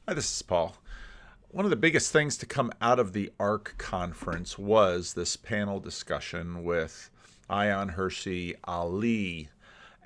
Hi, this is Paul. One of the biggest things to come out of the ARC conference was this panel discussion with Ayaan Hirsi Ali.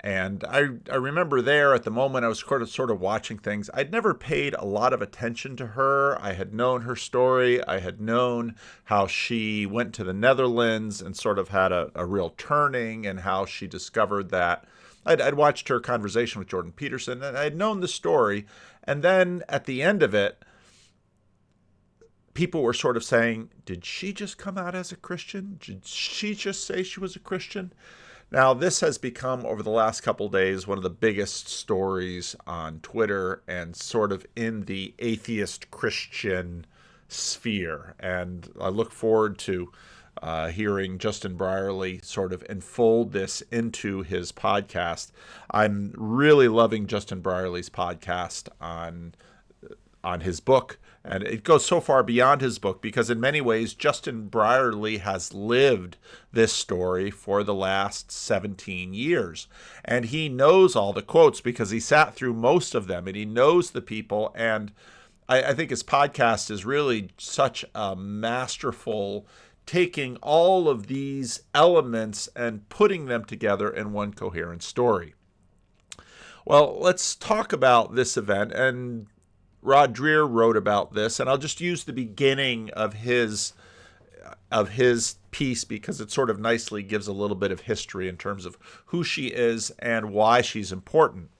And I remember there at the moment I was sort of watching things. I'd never paid a lot of attention to her. I had known her story. I had known how she went to the Netherlands and sort of had a real turning, and how she discovered that I'd watched her conversation with Jordan Peterson, and I'd known the story. And then at the end of it, people were sort of saying, did she just come out as a Christian? Did she just say she was a Christian? Now, this has become, over the last couple of days, one of the biggest stories on Twitter and sort of in the atheist Christian sphere. And I look forward to hearing Justin Brierley sort of unfold this into his podcast. I'm really loving Justin Brierley's podcast on his book. And it goes so far beyond his book because in many ways, Justin Brierley has lived this story for the last 17 years. And he knows all the quotes because he sat through most of them and he knows the people. And I think his podcast is really such a masterful taking all of these elements and putting them together in one coherent story. Well, let's talk about this event. And Rod Dreher wrote about this, and I'll just use the beginning of his piece because it sort of nicely gives a little bit of history in terms of who she is and why she's important.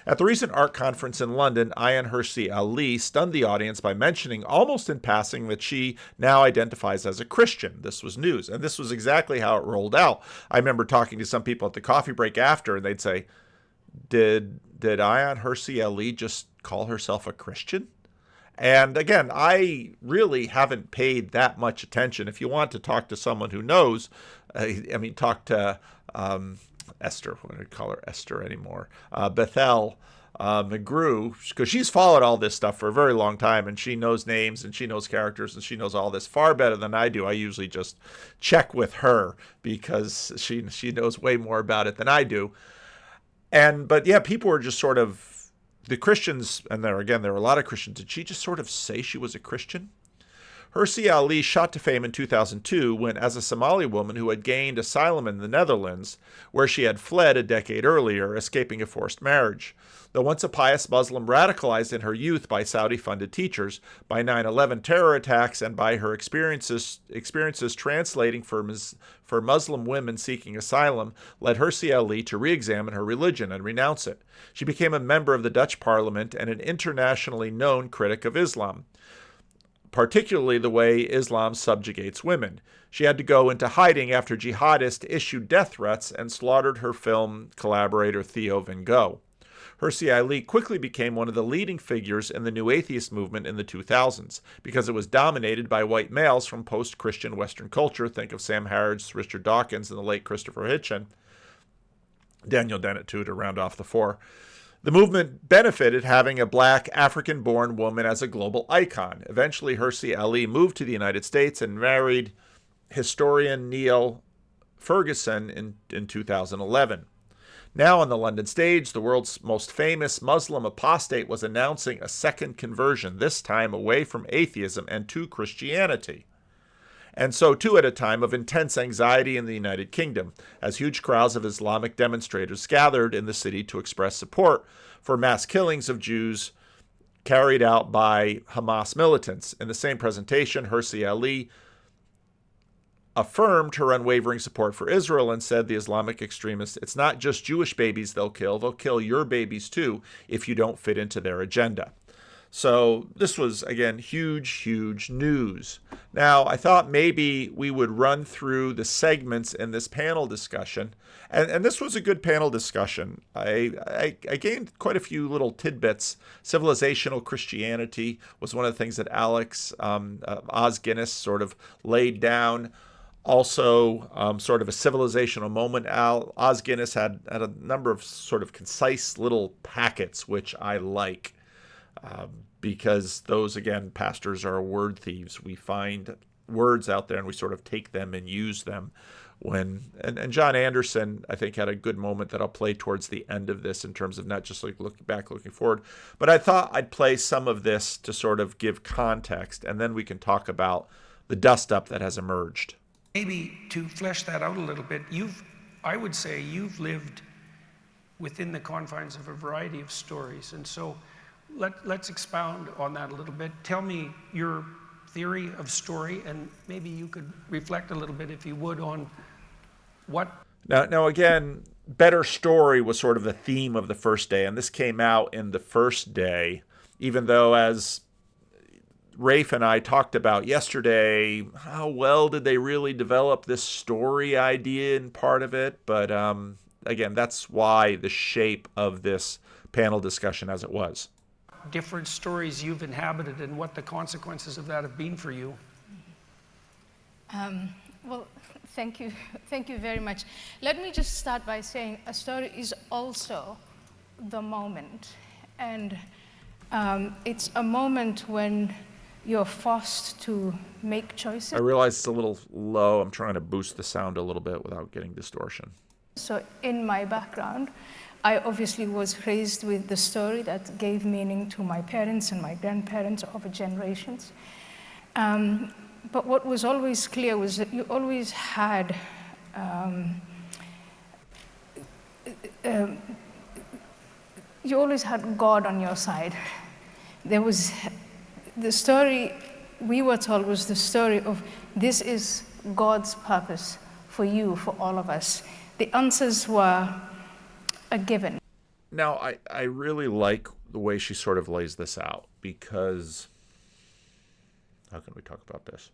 At the recent art conference in London, Ayaan Hirsi Ali stunned the audience by mentioning almost in passing that she now identifies as a Christian. This was news, and this was exactly how it rolled out. I remember talking to some people at the coffee break after, and they'd say, did Ayaan Hirsi Ali just call herself a Christian? And again, I really haven't paid that much attention. If you want to talk to someone who knows, talk to Esther. I don't call her Esther anymore. Bethel McGrew, because she's followed all this stuff for a very long time, and she knows names and she knows characters and she knows all this far better than I do. I usually just check with her because she knows way more about it than I do. But yeah, people were just sort of the Christians, and there were a lot of Christians. Did she just sort of say she was a Christian? Hirsi Ali shot to fame in 2002 when, as a Somali woman who had gained asylum in the Netherlands, where she had fled a decade earlier, escaping a forced marriage. Though once a pious Muslim radicalized in her youth by Saudi-funded teachers, by 9/11 terror attacks, and by her experiences translating for Muslim women seeking asylum, led Hirsi Ali to re-examine her religion and renounce it. She became a member of the Dutch Parliament and an internationally known critic of Islam, particularly the way Islam subjugates women. She had to go into hiding after jihadists issued death threats and slaughtered her film collaborator Theo Van Gogh. Hirsi Ali quickly became one of the leading figures in the new atheist movement in the 2000s because it was dominated by white males from post-Christian Western culture. Think of Sam Harris, Richard Dawkins, and the late Christopher Hitchens. Daniel Dennett, too, to round off the four. The movement benefited having a black African-born woman as a global icon. Eventually, Hirsi Ali moved to the United States and married historian Neil Ferguson in 2011. Now on the London stage, the world's most famous Muslim apostate was announcing a second conversion, this time away from atheism and to Christianity. And so too at a time of intense anxiety in the United Kingdom, as huge crowds of Islamic demonstrators gathered in the city to express support for mass killings of Jews carried out by Hamas militants. In the same presentation, Hirsi Ali affirmed her unwavering support for Israel and said the Islamic extremists, it's not just Jewish babies they'll kill your babies too if you don't fit into their agenda. So this was, again, huge news. Now, I thought maybe we would run through the segments in this panel discussion. And this was a good panel discussion. I gained quite a few little tidbits. Civilizational Christianity was one of the things that Alex Os Guinness sort of laid down. Also, sort of a civilizational moment. Os Guinness had a number of sort of concise little packets, which I like. Because those, again, pastors are word thieves. We find words out there and we sort of take them and use them and John Anderson, I think, had a good moment that I'll play towards the end of this in terms of not just like looking back, looking forward, but I thought I'd play some of this to sort of give context, and then we can talk about the dust up that has emerged. Maybe to flesh that out a little bit, I would say you've lived within the confines of a variety of stories, and so let's expound on that a little bit. Tell me your theory of story, and maybe you could reflect a little bit, if you would, on what... Now again, better story was sort of the theme of the first day, and this came out in the first day, even though, as Rafe and I talked about yesterday, how well did they really develop this story idea in part of it? But again, that's why the shape of this panel discussion as it was. Different stories you've inhabited and what the consequences of that have been for you. Well, thank you very much. Let me just start by saying a story is also the moment. And it's a moment when you're forced to make choices. I realize it's a little low. I'm trying to boost the sound a little bit without getting distortion. So in my background, I obviously was raised with the story that gave meaning to my parents and my grandparents over generations. But what was always clear was that you always had God on your side. There was the story we were told was the story of this is God's purpose for you, for all of us. The answers were a given. Now, I really like the way she sort of lays this out, because how can we talk about this?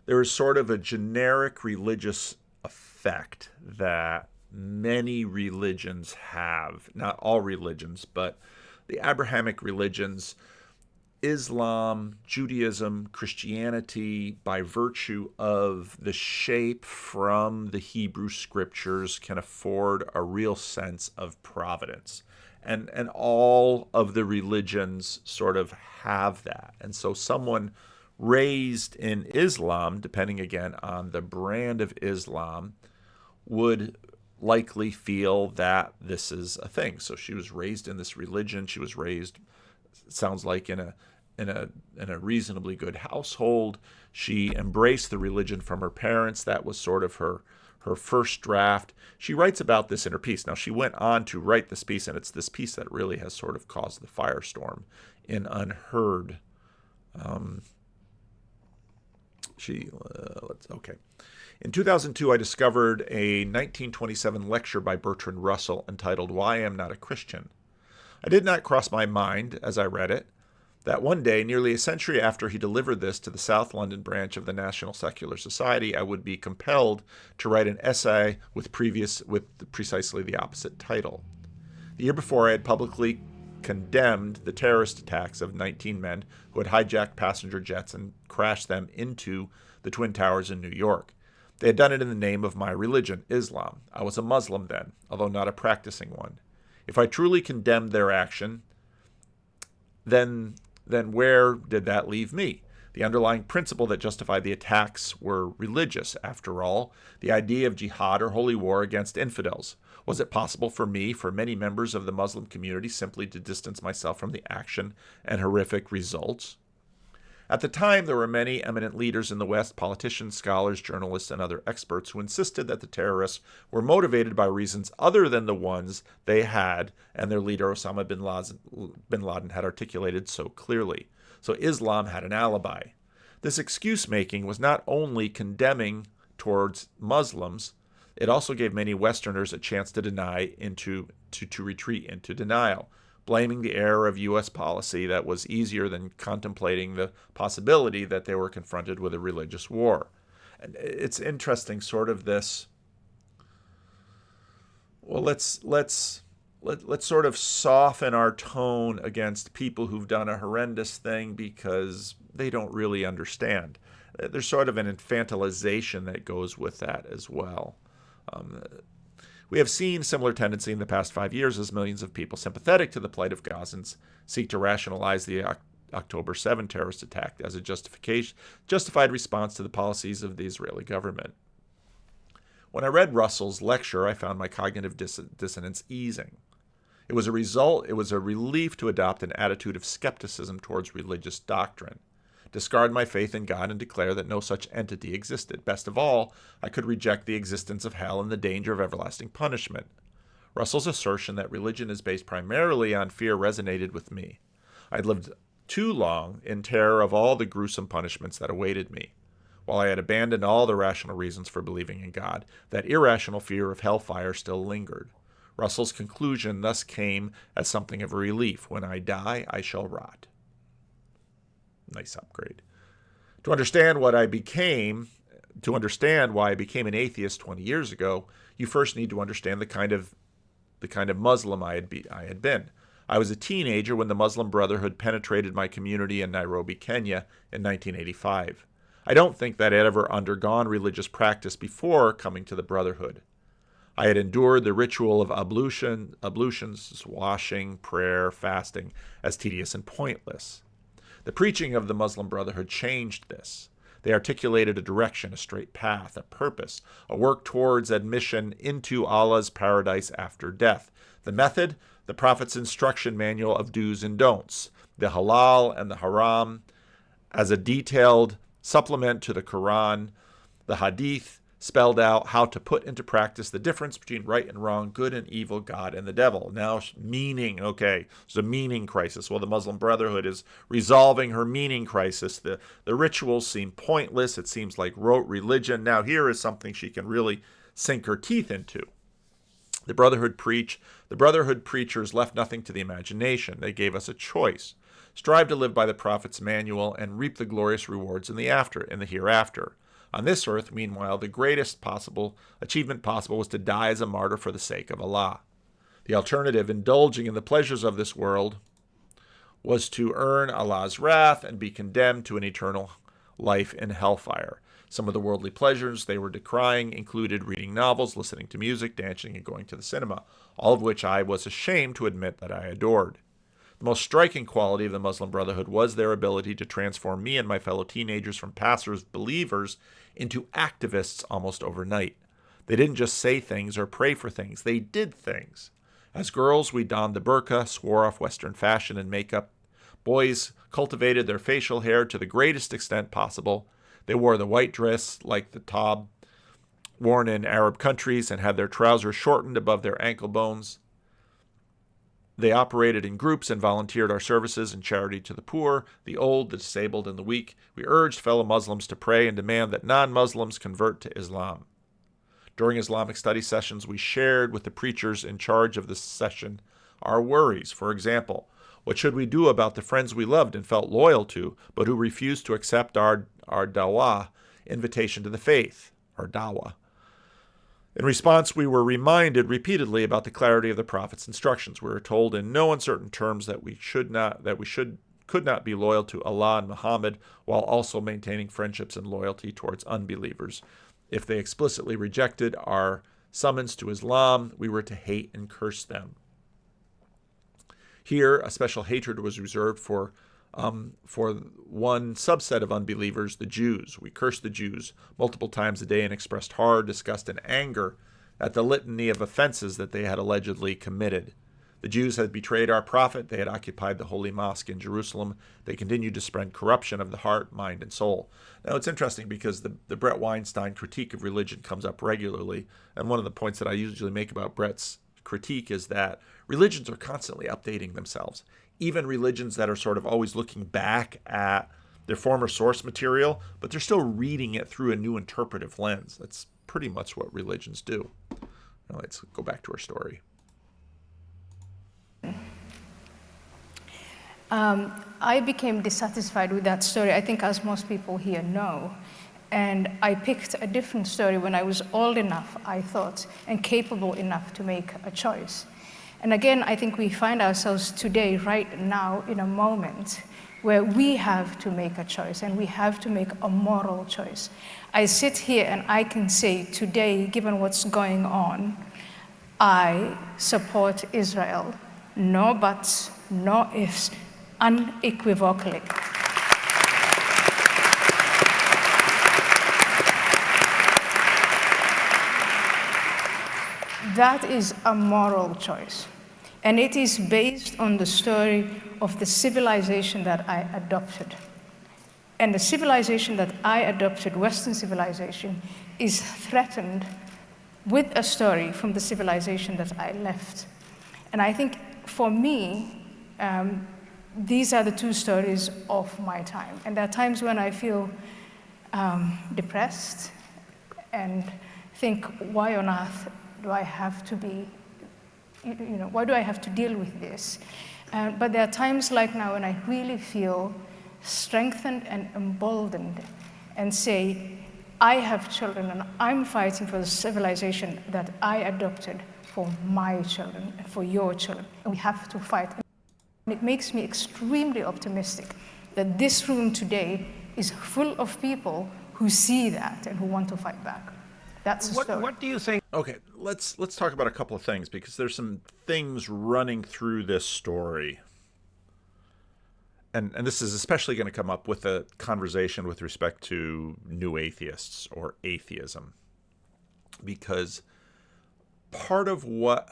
There is sort of a generic religious effect that many religions have, not all religions, but the Abrahamic religions, Islam, Judaism, Christianity, by virtue of the shape from the Hebrew scriptures, can afford a real sense of providence. And all of the religions sort of have that. And so someone raised in Islam, depending again on the brand of Islam, would likely feel that this is a thing. So she was raised in this religion. She was raised, it sounds like, in a reasonably good household. She embraced the religion from her parents. That was sort of her first draft. She writes about this in her piece. Now, she went on to write this piece, and it's this piece that really has sort of caused the firestorm in Unheard. In 2002, I discovered a 1927 lecture by Bertrand Russell entitled "Why I Am Not a Christian." I did not cross my mind, as I read it, that one day, nearly a century after he delivered this to the South London branch of the National Secular Society, I would be compelled to write an essay with precisely the opposite title. The year before, I had publicly condemned the terrorist attacks of 19 men who had hijacked passenger jets and crashed them into the Twin Towers in New York. They had done it in the name of my religion, Islam. I was a Muslim then, although not a practicing one. If I truly condemned their action, then where did that leave me? The underlying principle that justified the attacks were religious, after all, the idea of jihad or holy war against infidels. Was it possible for me, for many members of the Muslim community, simply to distance myself from the action and horrific results? At the time, there were many eminent leaders in the West, politicians, scholars, journalists, and other experts who insisted that the terrorists were motivated by reasons other than the ones they had and their leader Osama bin Laden had articulated so clearly. So Islam had an alibi. This excuse-making was not only condemning towards Muslims, it also gave many Westerners a chance to retreat into denial, blaming the error of U.S. policy that was easier than contemplating the possibility that they were confronted with a religious war. And it's interesting, sort of this, well, let's sort of soften our tone against people who've done a horrendous thing because they don't really understand. There's sort of an infantilization that goes with that as well. We have seen similar tendency in the past 5 years as millions of people sympathetic to the plight of Gazans seek to rationalize the October 7 terrorist attack as a justified response to the policies of the Israeli government. When I read Russell's lecture, I found my cognitive dissonance easing. It was a relief to adopt an attitude of skepticism towards religious doctrine, discard my faith in God, and declare that no such entity existed. Best of all, I could reject the existence of hell and the danger of everlasting punishment. Russell's assertion that religion is based primarily on fear resonated with me. I'd lived too long in terror of all the gruesome punishments that awaited me. While I had abandoned all the rational reasons for believing in God, that irrational fear of hellfire still lingered. Russell's conclusion thus came as something of a relief. When I die, I shall rot. Nice upgrade. To understand why I became an atheist 20 years ago, you first need to understand the kind of Muslim I had been. I was a teenager when the Muslim Brotherhood penetrated my community in Nairobi, Kenya in 1985. I don't think that I had ever undergone religious practice before coming to the Brotherhood. I had endured the ritual of ablutions, washing, prayer, fasting, as tedious and pointless. The preaching of the Muslim Brotherhood changed this. They articulated a direction, a straight path, a purpose, a work towards admission into Allah's paradise after death. The method, the Prophet's instruction manual of do's and don'ts, the halal and the haram, as a detailed supplement to the Quran. The hadith spelled out how to put into practice the difference between right and wrong, good and evil, God and the devil. Now, meaning, okay, there's a meaning crisis. Well, the Muslim Brotherhood is resolving her meaning crisis. The rituals seem pointless. It seems like rote religion. Now, here is something she can really sink her teeth into. The Brotherhood preachers left nothing to the imagination. They gave us a choice. Strive to live by the Prophet's manual and reap the glorious rewards in the hereafter. On this earth, meanwhile, the greatest achievement possible was to die as a martyr for the sake of Allah. The alternative, indulging in the pleasures of this world, was to earn Allah's wrath and be condemned to an eternal life in hellfire. Some of the worldly pleasures they were decrying included reading novels, listening to music, dancing, and going to the cinema, all of which I was ashamed to admit that I adored. The most striking quality of the Muslim Brotherhood was their ability to transform me and my fellow teenagers from passive believers into activists almost overnight. They didn't just say things or pray for things, they did things. As girls, we donned the burqa, swore off Western fashion and makeup. Boys cultivated their facial hair to the greatest extent possible. They wore the white dress like the tob worn in Arab countries and had their trousers shortened above their ankle bones. They operated in groups and volunteered our services in charity to the poor, the old, the disabled, and the weak. We urged fellow Muslims to pray and demand that non-Muslims convert to Islam. During Islamic study sessions, we shared with the preachers in charge of the session our worries. For example, what should we do about the friends we loved and felt loyal to, but who refused to accept our dawah, invitation to the faith, our dawah? In response, we were reminded repeatedly about the clarity of the Prophet's instructions. We were told in no uncertain terms that we could not be loyal to Allah and Muhammad while also maintaining friendships and loyalty towards unbelievers. If they explicitly rejected our summons to Islam, we were to hate and curse them. Here, a special hatred was reserved for one subset of unbelievers, the Jews. We cursed the Jews multiple times a day and expressed horror, disgust, and anger at the litany of offenses that they had allegedly committed. The Jews had betrayed our prophet. They had occupied the Holy Mosque in Jerusalem. They continued to spread corruption of the heart, mind, and soul. Now, it's interesting because the Brett Weinstein critique of religion comes up regularly, and one of the points that I usually make about Brett's critique is that religions are constantly updating themselves. Even religions that are sort of always looking back at their former source material, but they're still reading it through a new interpretive lens. That's pretty much what religions do. Now let's go back to our story. I became dissatisfied with that story, I think as most people here know. And I picked a different story when I was old enough, I thought, and capable enough to make a choice. And again, I think we find ourselves today, right now, in a moment where we have to make a choice, and we have to make a moral choice. I sit here and I can say today, given what's going on, I support Israel. No buts, no ifs, unequivocally. that is a moral choice. And it is based on the story of the civilization that I adopted. And the civilization that I adopted, Western civilization, is threatened with a story from the civilization that I left. And I think for me, these are the two stories of my time. And there are times when I feel depressed and think, why on earth do I have to be, why do I have to deal with this? But there are times like now when I really feel strengthened and emboldened and say, I have children and I'm fighting for the civilization that I adopted for my children and for your children. And we have to fight. And it makes me extremely optimistic that this room today is full of people who see that and who want to fight back. That's the story. What do you think? Okay, let's talk about a couple of things, because there's some things running through this story. And this is especially going to come up with a conversation with respect to new atheists or atheism. Because part of what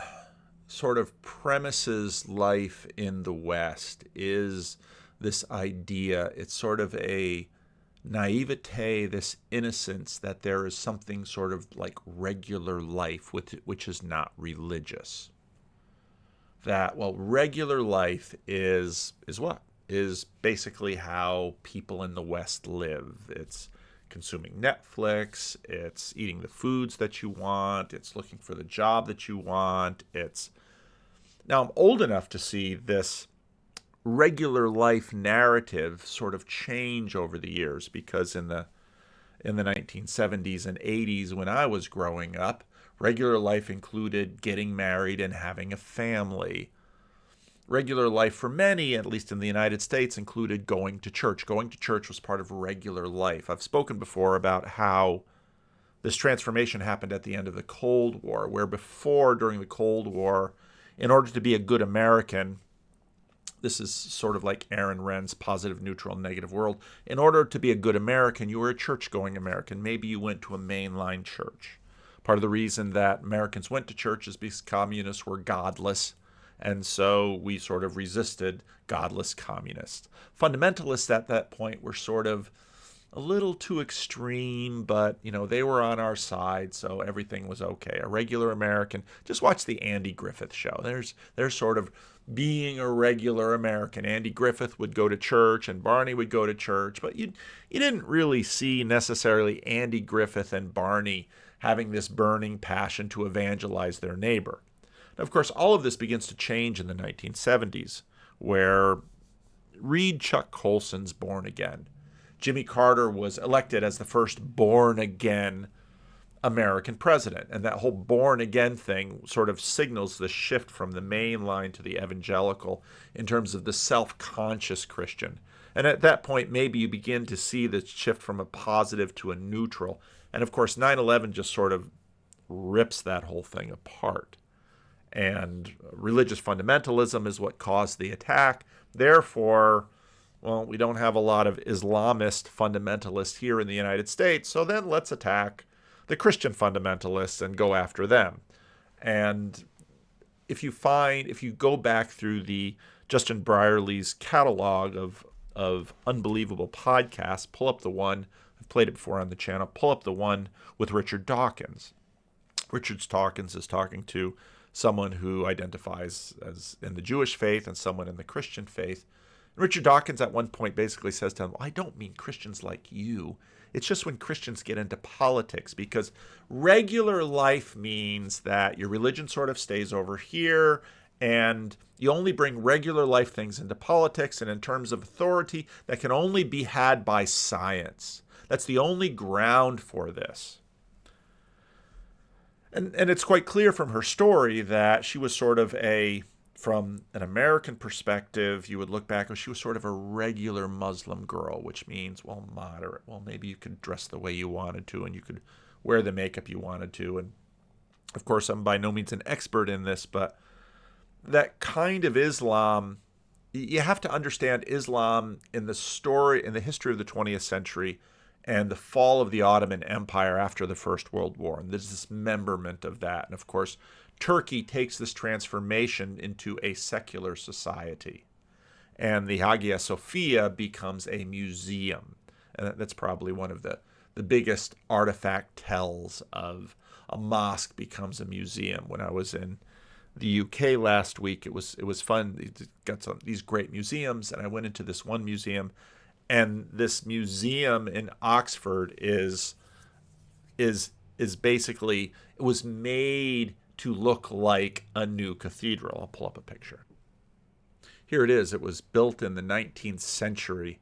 sort of premises life in the West is this idea, it's sort of a naivete, this innocence that there is something sort of like regular life which is not religious. That, well, regular life is what? Is basically how people in the West live. It's consuming Netflix, it's eating the foods that you want, it's looking for the job that you want. Now I'm old enough to see this regular life narrative sort of change over the years, because in the 1970s and 80s when I was growing up, regular life included getting married and having a family. Regular life for many, at least in the United States, included going to church. Going to church was part of regular life. I've spoken before about how this transformation happened at the end of the Cold War, where before, during the Cold War, in order to be a good American, this is sort of like Aaron Renn's positive, neutral, negative world. In order to be a good American, you were a church-going American. Maybe you went to a mainline church. Part of the reason that Americans went to church is because communists were godless. And so we sort of resisted godless communists. Fundamentalists at that point were sort of a little too extreme, but, they were on our side, so everything was okay. A regular American, just watch the Andy Griffith show. There's sort of being a regular American. Andy Griffith would go to church and Barney would go to church, but you didn't really see necessarily Andy Griffith and Barney having this burning passion to evangelize their neighbor. Of course, all of this begins to change in the 1970s, where read Chuck Colson's Born Again. Jimmy Carter was elected as the first born-again American president, and that whole born-again thing sort of signals the shift from the mainline to the evangelical in terms of the self-conscious Christian. And at that point, maybe you begin to see the shift from a positive to a neutral. And of course, 9/11 just sort of rips that whole thing apart. And religious fundamentalism is what caused the attack. Therefore, well, we don't have a lot of Islamist fundamentalists here in the United States, so then let's attack the Christian fundamentalists and go after them. And if you go back through the Justin Brierley's catalog of unbelievable podcasts, pull up the one, I've played it before on the channel, pull up the one with Richard Dawkins. Richard Dawkins is talking to someone who identifies as in the Jewish faith and someone in the Christian faith. And Richard Dawkins at one point basically says to him, I don't mean Christians like you. It's just when Christians get into politics, because regular life means that your religion sort of stays over here and you only bring regular life things into politics, and in terms of authority, that can only be had by science. That's the only ground for this. And it's quite clear from her story that she was sort of from an American perspective, you would look back, she was sort of a regular Muslim girl, which means, well, moderate. Well, maybe you could dress the way you wanted to, and you could wear the makeup you wanted to. And of course, I'm by no means an expert in this, but that kind of Islam, you have to understand Islam in the history of the 20th century and the fall of the Ottoman Empire after the First World War. And there's dismemberment of that. And of course, Turkey takes this transformation into a secular society. And the Hagia Sophia becomes a museum. And that's probably one of the biggest artifact tells of a mosque becomes a museum. When I was in the UK last week, it was fun. It got these great museums, and I went into this one museum, and this museum in Oxford is basically, it was made to look like a new cathedral. I'll pull up a picture. Here it is. It was built in the 19th century.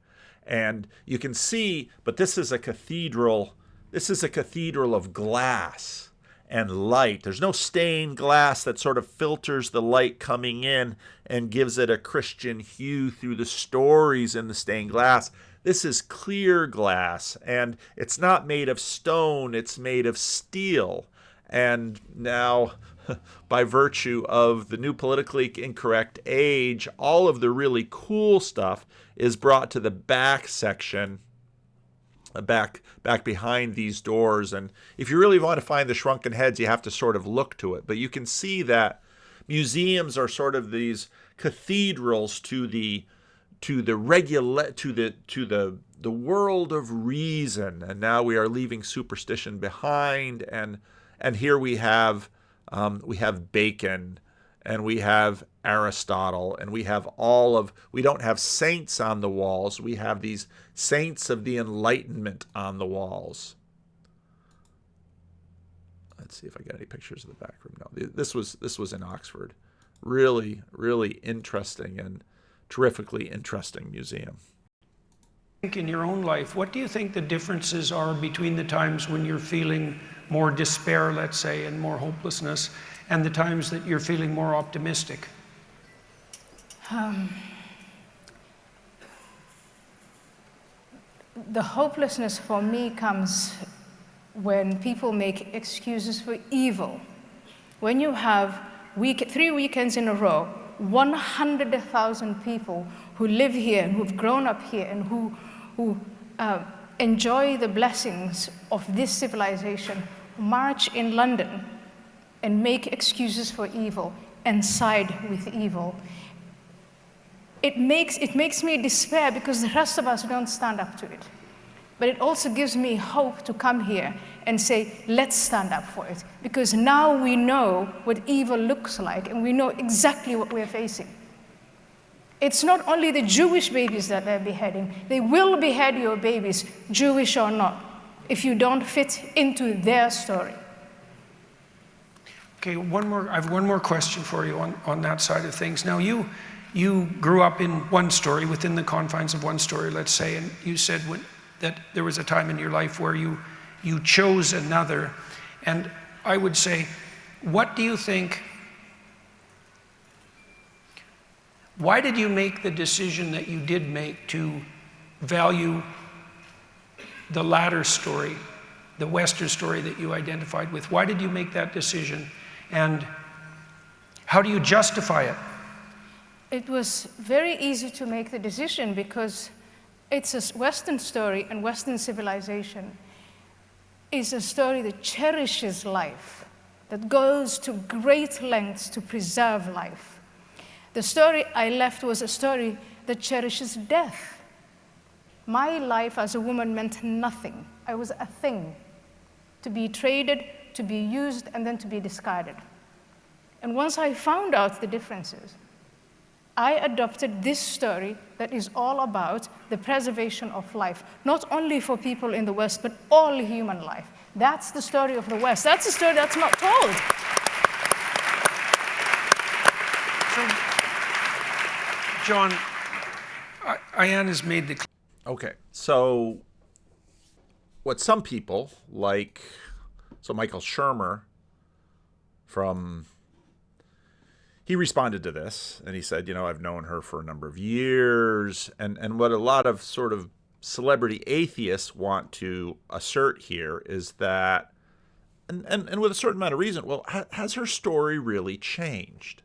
And you can see, but this is a cathedral. This is a cathedral of glass and light. There's no stained glass that sort of filters the light coming in and gives it a Christian hue through the stories in the stained glass. This is clear glass, and it's not made of stone. It's made of steel. And now, by virtue of the new politically incorrect age, all of the really cool stuff is brought to the back section, back behind these doors. And if you really want to find the shrunken heads, you have to sort of look to it. But you can see that museums are sort of these cathedrals to the world of reason. And now we are leaving superstition behind, and here we have Bacon, and we have Aristotle, and we don't have saints on the walls. We have these saints of the Enlightenment on the walls. Let's see if I get any pictures of the back room. No, this was in Oxford. Really, really interesting and terrifically interesting museum. In your own life, what do you think the differences are between the times when you're feeling more despair, let's say, and more hopelessness, and the times that you're feeling more optimistic? The hopelessness for me comes when people make excuses for evil. When you have 3 weekends in a row, 100,000 people who live here and who've grown up here and who enjoy the blessings of this civilization march in London and make excuses for evil and side with evil. It makes me despair because the rest of us don't stand up to it. But it also gives me hope to come here and say, let's stand up for it. Because now we know what evil looks like, and we know exactly what we're facing. It's not only the Jewish babies that they're beheading. They will behead your babies, Jewish or not, if you don't fit into their story. Okay, I have one more question for you on that side of things. Now, you grew up in one story, within the confines of one story, let's say, and you said that there was a time in your life where you chose another. And I would say, what do you think, why did you make the decision that you did make to value the latter story, the Western story that you identified with? Why did you make that decision? And how do you justify it? It was very easy to make the decision because it's a Western story, and Western civilization is a story that cherishes life, that goes to great lengths to preserve life. The story I left was a story that cherishes death. My life as a woman meant nothing. I was a thing, to be traded, to be used, and then to be discarded. And once I found out the differences, I adopted this story that is all about the preservation of life, not only for people in the West, but all human life. That's the story of the West. That's the story that's not told. So, John, Ayaan has made the... Okay, so what some people like, so Michael Shermer he responded to this, and he said, I've known her for a number of years, and what a lot of sort of celebrity atheists want to assert here is that, and with a certain amount of reason, well, has her story really changed?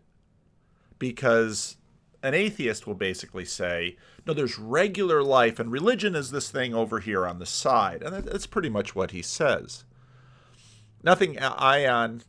Because an atheist will basically say, no, there's regular life, and religion is this thing over here on the side. And that's pretty much what he says. Nothing Ayaan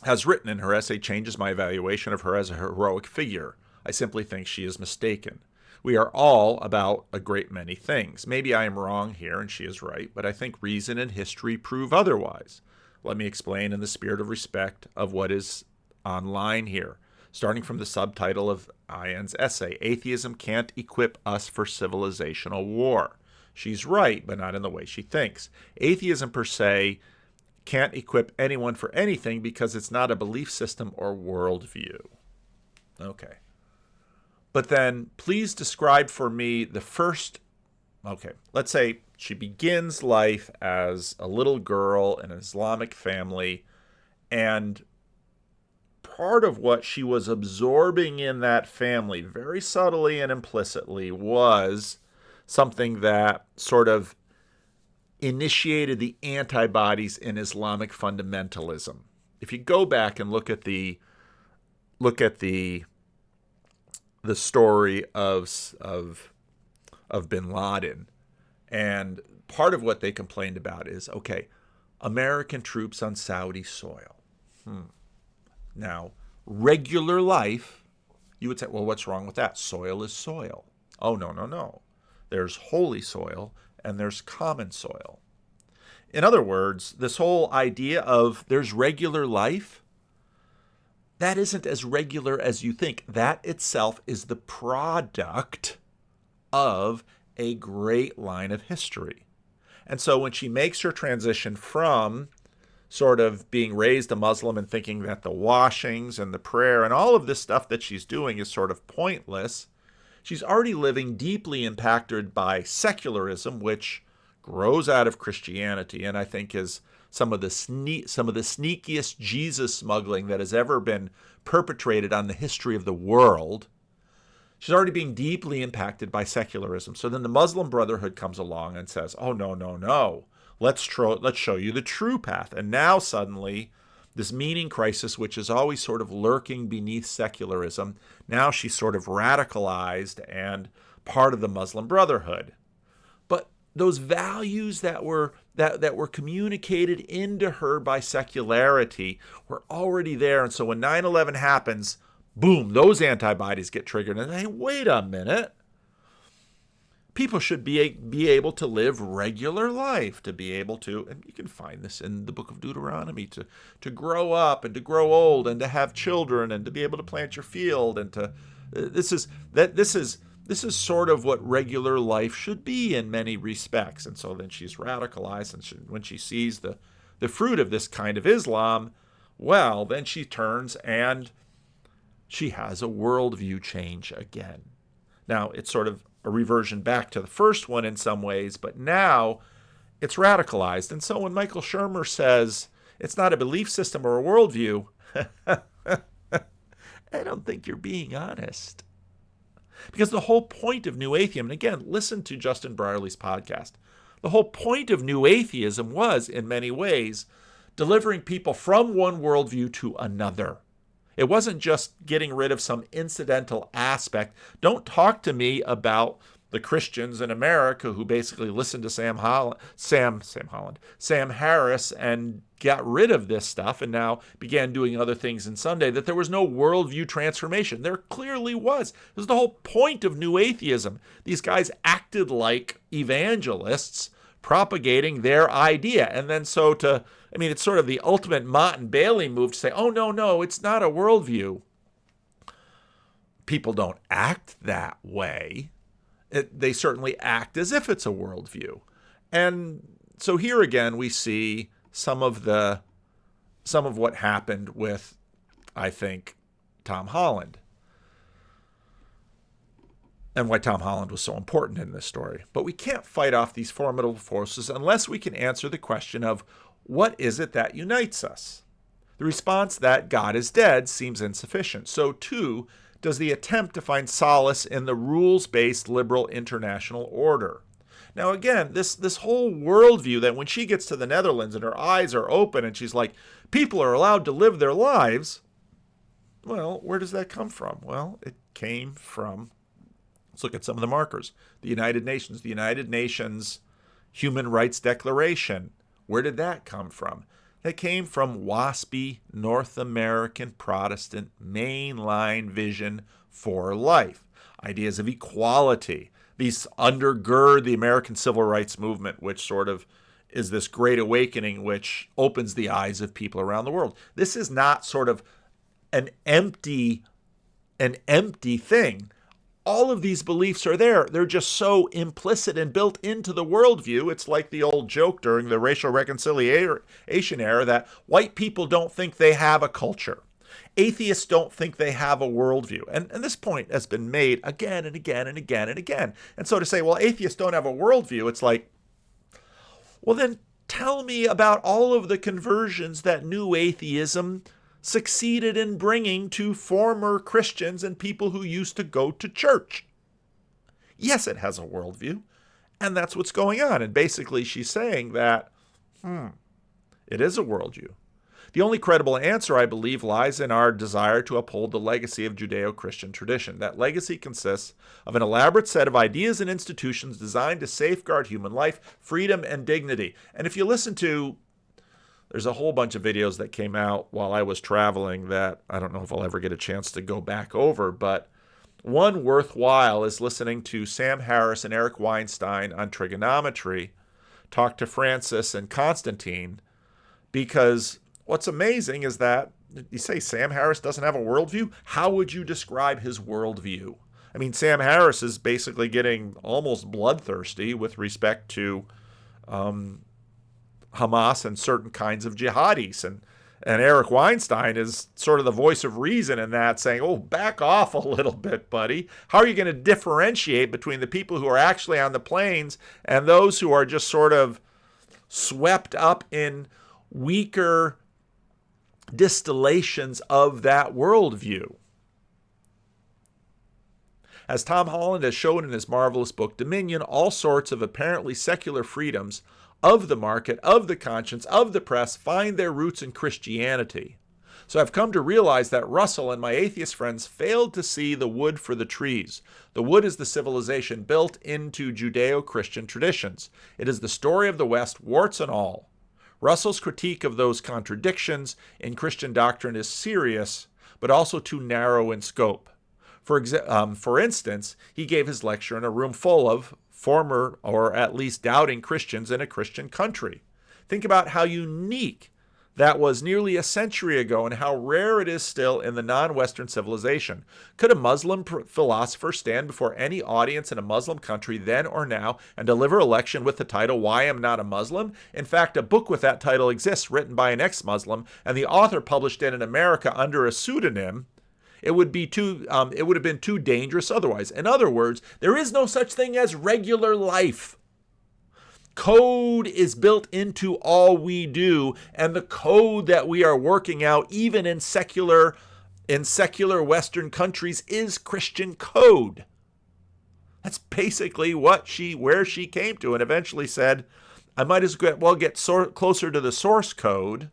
has written in her essay changes my evaluation of her as a heroic figure. I simply think she is mistaken. We are all about a great many things. Maybe I am wrong here and she is right, but I think reason and history prove otherwise. Let me explain in the spirit of respect of what is online here. Starting from the subtitle of Ayaan's essay, Atheism Can't Equip Us for Civilizational War. She's right, but not in the way she thinks. Atheism per se can't equip anyone for anything because it's not a belief system or worldview. Okay. But then please describe for me the first, let's say she begins life as a little girl in an Islamic family, and part of what she was absorbing in that family, very subtly and implicitly, was something that sort of initiated the antibodies in Islamic fundamentalism. If you go back and look at the story of bin Laden, and part of what they complained about is, okay, American troops on Saudi soil. Now, regular life, you would say, well, what's wrong with that? Soil is soil. Oh, no. There's holy soil and there's common soil. In other words, this whole idea of there's regular life, that isn't as regular as you think. That itself is the product of a great line of history. And so when she makes her transition from sort of being raised a Muslim and thinking that the washings and the prayer and all of this stuff that she's doing is sort of pointless, she's already living deeply impacted by secularism, which grows out of Christianity, and I think is some of the sneakiest Jesus smuggling that has ever been perpetrated on the history of the world. She's already being deeply impacted by secularism. So then the Muslim Brotherhood comes along and says, oh, no. Let's show you the true path. And now suddenly, this meaning crisis, which is always sort of lurking beneath secularism, now she's sort of radicalized and part of the Muslim Brotherhood. But those values that were communicated into her by secularity were already there. And so when 9/11 happens, boom, those antibodies get triggered. And hey, wait a minute. People should be able to live regular life, to be able to, and you can find this in the book of Deuteronomy, to grow up and to grow old and to have children and to be able to plant your field and to this is sort of what regular life should be in many respects. And so then she's radicalized, and when she sees the fruit of this kind of Islam, well, then she turns and she has a worldview change again. Now, it's sort of a reversion back to the first one in some ways, but now it's radicalized. And so when Michael Shermer says it's not a belief system or a worldview, I don't think you're being honest. Because the whole point of New Atheism, and again, listen to Justin Brierley's podcast, the whole point of New Atheism was, in many ways, delivering people from one worldview to another. It wasn't just getting rid of some incidental aspect. Don't talk to me about the Christians in America who basically listened to Sam Harris and got rid of this stuff and now began doing other things in Sunday, that there was no worldview transformation. There clearly was. This is the whole point of New Atheism. These guys acted like evangelists propagating their idea. And then it's sort of the ultimate Mott and Bailey move to say, oh, no, it's not a worldview. People don't act that way. They certainly act as if it's a worldview. And so here again, we see some of what happened with, I think, Tom Holland. And why Tom Holland was so important in this story. But we can't fight off these formidable forces unless we can answer the question of, what is it that unites us? The response that God is dead seems insufficient. So too does the attempt to find solace in the rules-based liberal international order. Now again, this whole worldview that when she gets to the Netherlands and her eyes are open and she's like, people are allowed to live their lives, Well, where does that come from? Well, it came from, let's look at some of the markers. The United Nations Human Rights Declaration. Where did that come from? That came from WASPy North American Protestant mainline vision for life. Ideas of equality. These undergird the American Civil Rights Movement, which sort of is this great awakening which opens the eyes of people around the world. This is not sort of an empty thing. All of these beliefs are there. They're just so implicit and built into the worldview. It's like the old joke during the racial reconciliation era that white people don't think they have a culture. Atheists don't think they have a worldview. And this point has been made again and again and again and again. And so to say, well, atheists don't have a worldview, it's like, well, then tell me about all of the conversions that new atheism succeeded in bringing to former Christians and people who used to go to church. Yes, it has a worldview, and that's what's going on. And basically she's saying that, it is a worldview. The only credible answer, I believe, lies in our desire to uphold the legacy of Judeo-Christian tradition. That legacy consists of an elaborate set of ideas and institutions designed to safeguard human life, freedom, and dignity. And if you listen to, there's a whole bunch of videos that came out while I was traveling that I don't know if I'll ever get a chance to go back over, but one worthwhile is listening to Sam Harris and Eric Weinstein on trigonometry talk to Francis and Constantine, because what's amazing is that you say Sam Harris doesn't have a worldview. How would you describe his worldview? I mean, Sam Harris is basically getting almost bloodthirsty with respect to Hamas and certain kinds of jihadis. And Eric Weinstein is sort of the voice of reason in that, saying, oh, back off a little bit, buddy. How are you going to differentiate between the people who are actually on the plains and those who are just sort of swept up in weaker distillations of that worldview? As Tom Holland has shown in his marvelous book, Dominion, all sorts of apparently secular freedoms of the market, of the conscience, of the press find their roots in Christianity. So I've come to realize that Russell and my atheist friends failed to see the wood for the trees. The wood is the civilization built into Judeo-Christian traditions. It is the story of the West, warts and all. Russell's critique of those contradictions in Christian doctrine is serious, but also too narrow in scope. For instance, he gave his lecture in a room full of former or at least doubting Christians in a Christian country. Think about how unique that was nearly a century ago and how rare it is still in the non-Western civilization. Could a Muslim philosopher stand before any audience in a Muslim country then or now and deliver a lecture with the title, Why I'm Not a Muslim? In fact, a book with that title exists, written by an ex-Muslim, and the author published it in America under a pseudonym. It would have been too dangerous otherwise. In other words, there is no such thing as regular life. Code is built into all we do, and the code that we are working out, even in secular Western countries, is Christian code. That's basically where she came to, and eventually said, I might as well get closer to the source code.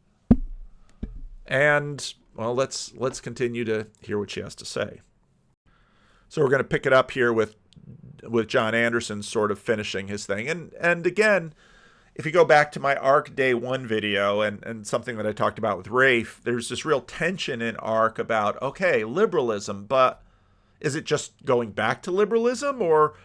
And well, let's continue to hear what she has to say. So we're going to pick it up here with John Anderson sort of finishing his thing. And again, if you go back to my ARC Day 1 video and something that I talked about with Rafe, there's this real tension in ARC about, okay, liberalism, but is it just going back to liberalism or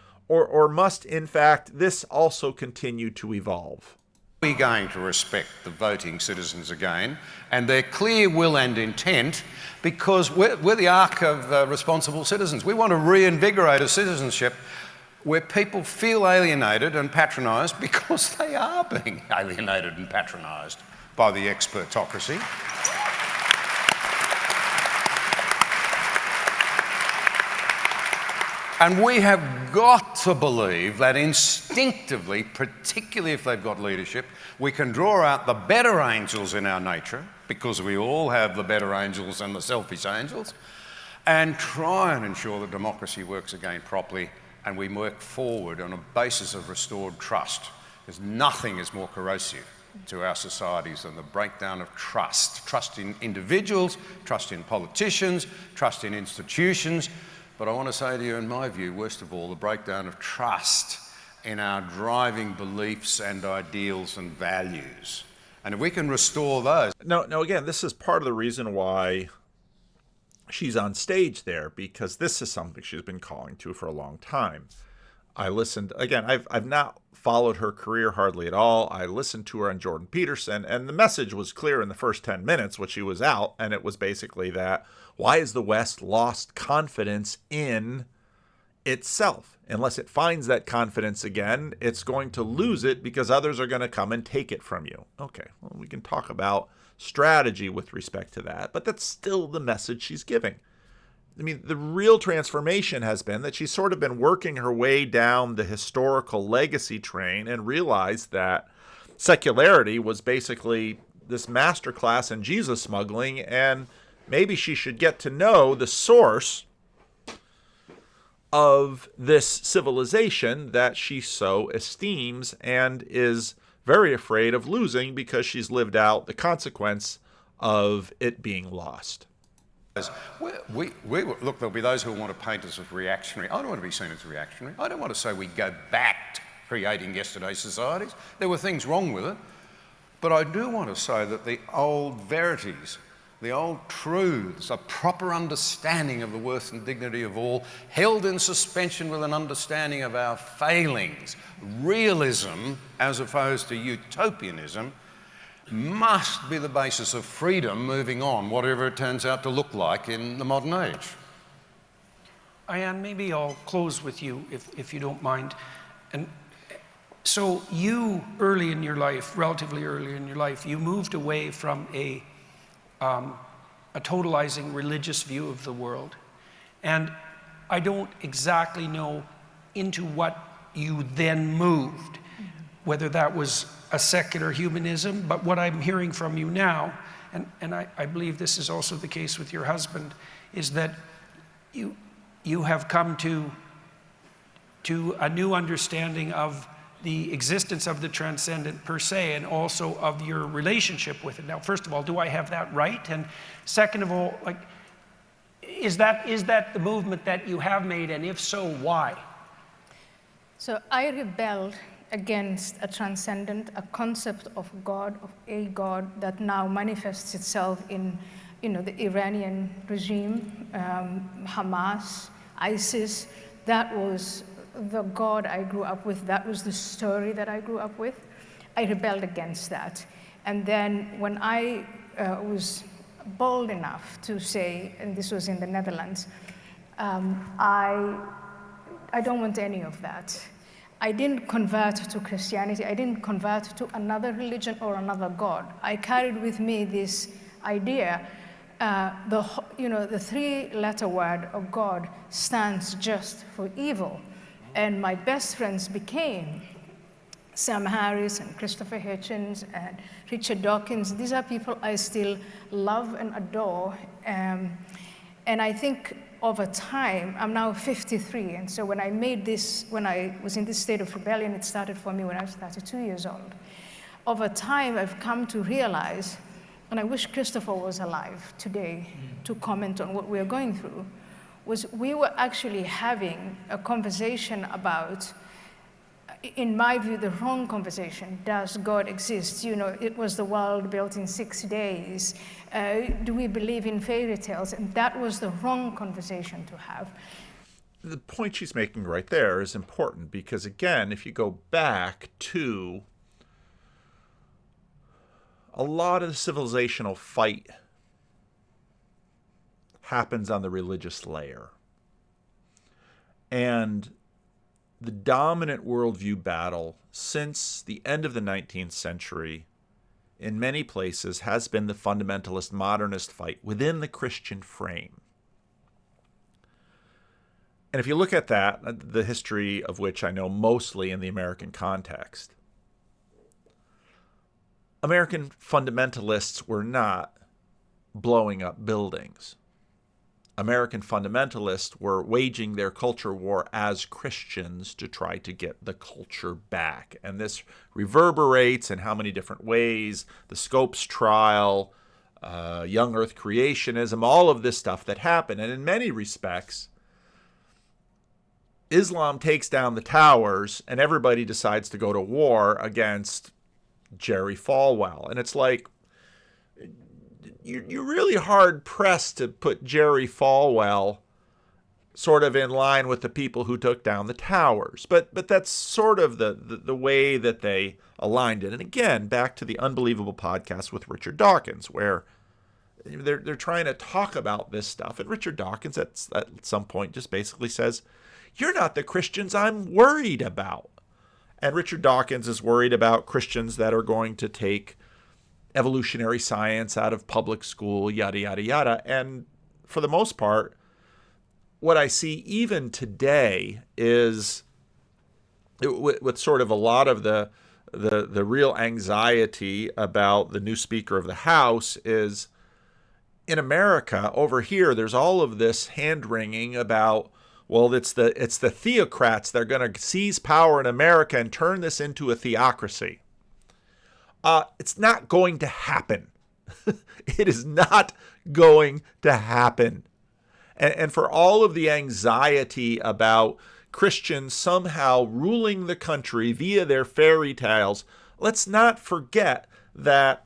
must, in fact, this also continue to evolve? We're going to respect the voting citizens again and their clear will and intent, because we're the arc of responsible citizens. We want to reinvigorate a citizenship where people feel alienated and patronised, because they are being alienated and patronised by the expertocracy. And we have got to believe that instinctively, particularly if they've got leadership, we can draw out the better angels in our nature, because we all have the better angels and the selfish angels, and try and ensure that democracy works again properly and we work forward on a basis of restored trust, because nothing is more corrosive to our societies and the breakdown of trust. Trust in individuals, trust in politicians, trust in institutions. But I want to say to you, in my view, worst of all, the breakdown of trust in our driving beliefs and ideals and values. And if we can restore those. No, again, this is part of the reason why she's on stage there, because this is something she's been calling to for a long time. I listened, again, I've not followed her career hardly at all. I listened to her on Jordan Peterson, and the message was clear in the first 10 minutes when she was out, and it was basically that, why has the West lost confidence in itself? Unless it finds that confidence again, it's going to lose it because others are going to come and take it from you. Okay, well, we can talk about strategy with respect to that, but that's still the message she's giving. I mean, the real transformation has been that she's sort of been working her way down the historical legacy train and realized that secularity was basically this masterclass in Jesus smuggling, and maybe she should get to know the source of this civilization that she so esteems and is very afraid of losing because she's lived out the consequence of it being lost. Look, there'll be those who will want to paint us as reactionary. I don't want to be seen as reactionary. I don't want to say we go back to creating yesterday's societies. There were things wrong with it. But I do want to say that the old verities, the old truths, a proper understanding of the worth and dignity of all, held in suspension with an understanding of our failings, realism as opposed to utopianism, must be the basis of freedom moving on, whatever it turns out to look like in the modern age. Ayaan, maybe I'll close with you, if you don't mind. And so you, early in your life, relatively early in your life, you moved away from a totalizing religious view of the world. And I don't exactly know into what you then moved, whether that was a secular humanism, but what I'm hearing from you now, and I believe this is also the case with your husband, is that you have come to a new understanding of the existence of the transcendent per se, and also of your relationship with it. Now, first of all, do I have that right? And second of all, like, is that the movement that you have made, and if so, why? So I rebelled against a transcendent, a concept of God, of a God that now manifests itself in, the Iranian regime, Hamas, ISIS. That was the God I grew up with. That was the story that I grew up with. I rebelled against that. And then when I was bold enough to say, and this was in the Netherlands, I don't want any of that. I didn't convert to Christianity. I didn't convert to another religion or another God. I carried with me this idea, the three-letter word of God stands just for evil. And my best friends became Sam Harris and Christopher Hitchens and Richard Dawkins. These are people I still love and adore. And I think over time, I'm now 53, and so when I was in this state of rebellion, it started for me when I was 32 years old. Over time, I've come to realize, and I wish Christopher was alive today to comment on what we're going through, was we were actually having a conversation about, in my view, the wrong conversation. Does God exist? It was the world built in 6 days. Do we believe in fairy tales? And that was the wrong conversation to have. The point she's making right there is important because, again, if you go back to a lot of the civilizational fight happens on the religious layer. And the dominant worldview battle since the end of the 19th century in many places has been the fundamentalist modernist fight within the Christian frame. And if you look at that, the history of which I know mostly in the American context, American fundamentalists were not blowing up buildings. American fundamentalists were waging their culture war as Christians to try to get the culture back. And this reverberates in how many different ways: the Scopes trial, young earth creationism, all of this stuff that happened. And in many respects, Islam takes down the towers and everybody decides to go to war against Jerry Falwell. And it's like, you're really hard-pressed to put Jerry Falwell sort of in line with the people who took down the towers. But that's sort of the way that they aligned it. And again, back to the Unbelievable podcast with Richard Dawkins, where they're trying to talk about this stuff. And Richard Dawkins at some point just basically says, "You're not the Christians I'm worried about." And Richard Dawkins is worried about Christians that are going to take evolutionary science out of public school, yada, yada, yada. And for the most part, what I see even today is with sort of a lot of the real anxiety about the new Speaker of the House is, in America, over here, there's all of this hand-wringing about, well, it's the theocrats that are going to seize power in America and turn this into a theocracy. It's not going to happen. It is not going to happen. And for all of the anxiety about Christians somehow ruling the country via their fairy tales, let's not forget that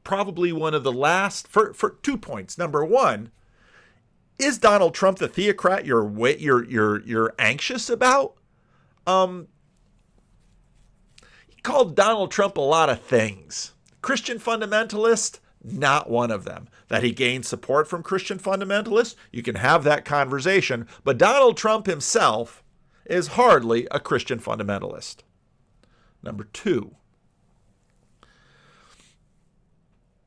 probably one of the last, for 2 points. Number one, is Donald Trump the theocrat you're anxious about? Called Donald Trump a lot of things. Christian fundamentalist, not one of them. That he gained support from Christian fundamentalists, you can have that conversation, but Donald Trump himself is hardly a Christian fundamentalist. Number two,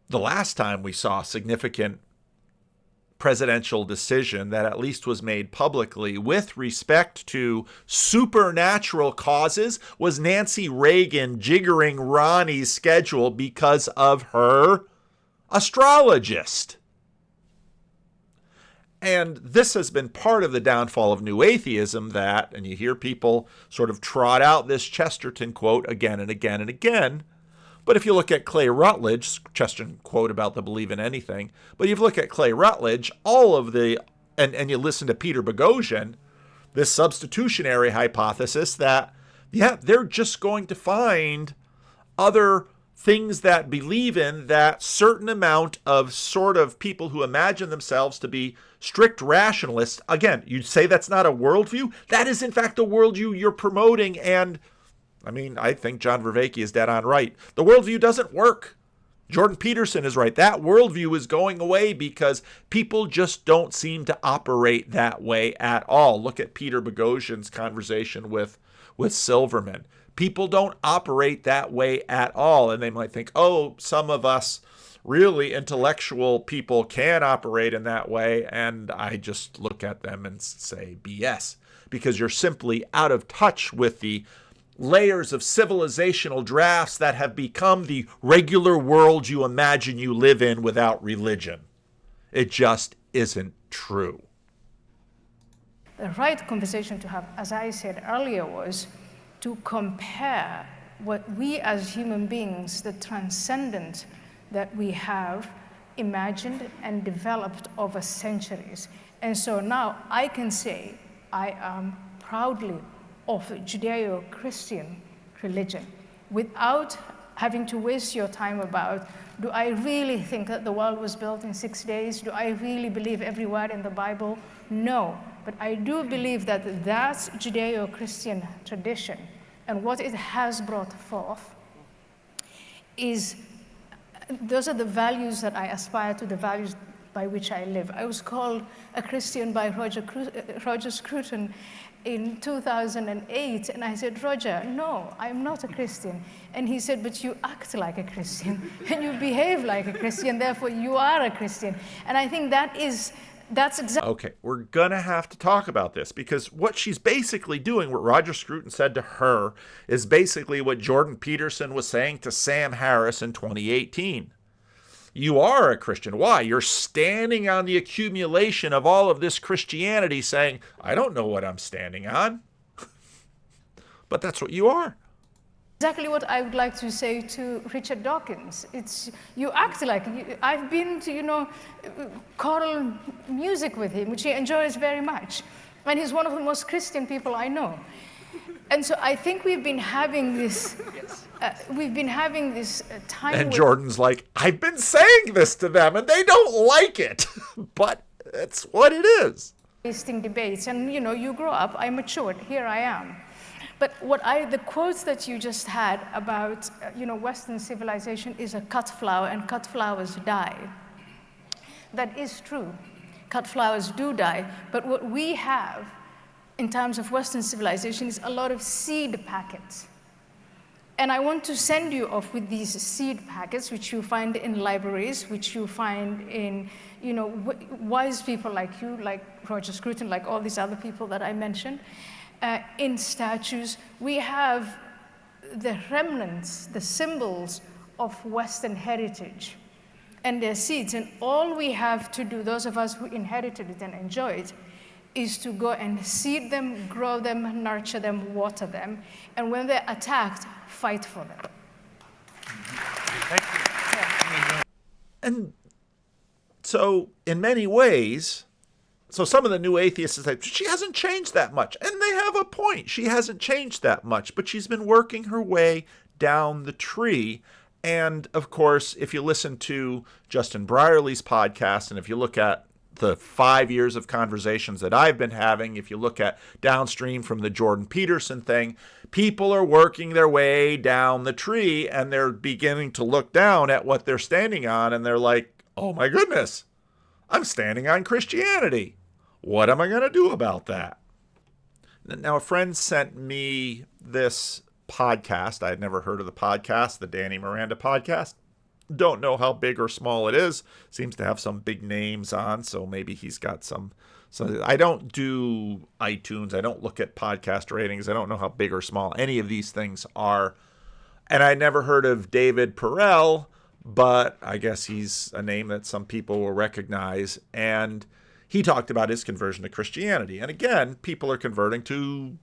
the last time we saw significant presidential decision that at least was made publicly with respect to supernatural causes was Nancy Reagan jiggering Ronnie's schedule because of her astrologist. And this has been part of the downfall of new atheism, that, and you hear people sort of trot out this Chesterton quote again and again and again. But if you look at Clay Rutledge, Chesterton quote about the believe in anything, but if you look at Clay Rutledge, all of the, and you listen to Peter Boghossian, this substitutionary hypothesis that, yeah, they're just going to find other things that believe in that certain amount of sort of people who imagine themselves to be strict rationalists. Again, you'd say that's not a worldview. That is, in fact, the worldview you're promoting. And I mean, I think John Vervaeke is dead on right. The worldview doesn't work. Jordan Peterson is right. That worldview is going away because people just don't seem to operate that way at all. Look at Peter Boghossian's conversation with Silverman. People don't operate that way at all. And they might think, oh, some of us really intellectual people can operate in that way. And I just look at them and say BS, because you're simply out of touch with the layers of civilizational drafts that have become the regular world you imagine you live in without religion. It just isn't true. The right conversation to have, as I said earlier, was to compare what we as human beings, the transcendent that we have imagined and developed over centuries. And so now I can say I am proudly of Judeo-Christian religion without having to waste your time about, do I really think that the world was built in 6 days? Do I really believe every word in the Bible? No, but I do believe that that's Judeo-Christian tradition, and what it has brought forth is, those are the values that I aspire to, the values by which I live. I was called a Christian by Roger Scruton in 2008, and I said, Roger, no, I'm not a Christian. And he said, but you act like a Christian, and you behave like a Christian, therefore you are a Christian. And I think that's exactly... Okay, we're gonna have to talk about this, because what she's basically doing, what Roger Scruton said to her, is basically what Jordan Peterson was saying to Sam Harris in 2018. You are a Christian. Why? You're standing on the accumulation of all of this Christianity saying, I don't know what I'm standing on. But that's what you are. Exactly what I would like to say to Richard Dawkins. It's, you act like, I've been to, choral music with him, which he enjoys very much. And he's one of the most Christian people I know. And so I think we've been having this, time. And Jordan's like, I've been saying this to them and they don't like it. But it's what it is. Wasting debates. And, you grow up, I matured, here I am. But the quotes that you just had about, Western civilization is a cut flower and cut flowers die. That is true. Cut flowers do die. But what we have in terms of Western civilization is a lot of seed packets. And I want to send you off with these seed packets, which you find in libraries, which you find in, wise people like you, like Roger Scruton, like all these other people that I mentioned. In statues, we have the remnants, the symbols of Western heritage and their seeds. And all we have to do, those of us who inherited it and enjoy it, is to go and seed them, grow them, nurture them, water them, and when they're attacked, fight for them. Thank you. Yeah. And so, in many ways, some of the new atheists say, she hasn't changed that much. And they have a point. She hasn't changed that much, but she's been working her way down the tree. And, of course, if you listen to Justin Brierley's podcast, and if you look at the 5 years of conversations that I've been having, if you look at downstream from the Jordan Peterson thing, people are working their way down the tree, and they're beginning to look down at what they're standing on, and they're like, oh, my goodness, I'm standing on Christianity. What am I going to do about that? Now, a friend sent me this podcast. I had never heard of the podcast, the Danny Miranda podcast. Don't know how big or small it is. Seems to have some big names on, so maybe he's got some. So I don't do iTunes. I don't look at podcast ratings. I don't know how big or small any of these things are. And I never heard of David Perel, but I guess he's a name that some people will recognize. And he talked about his conversion to Christianity. And again, people are converting to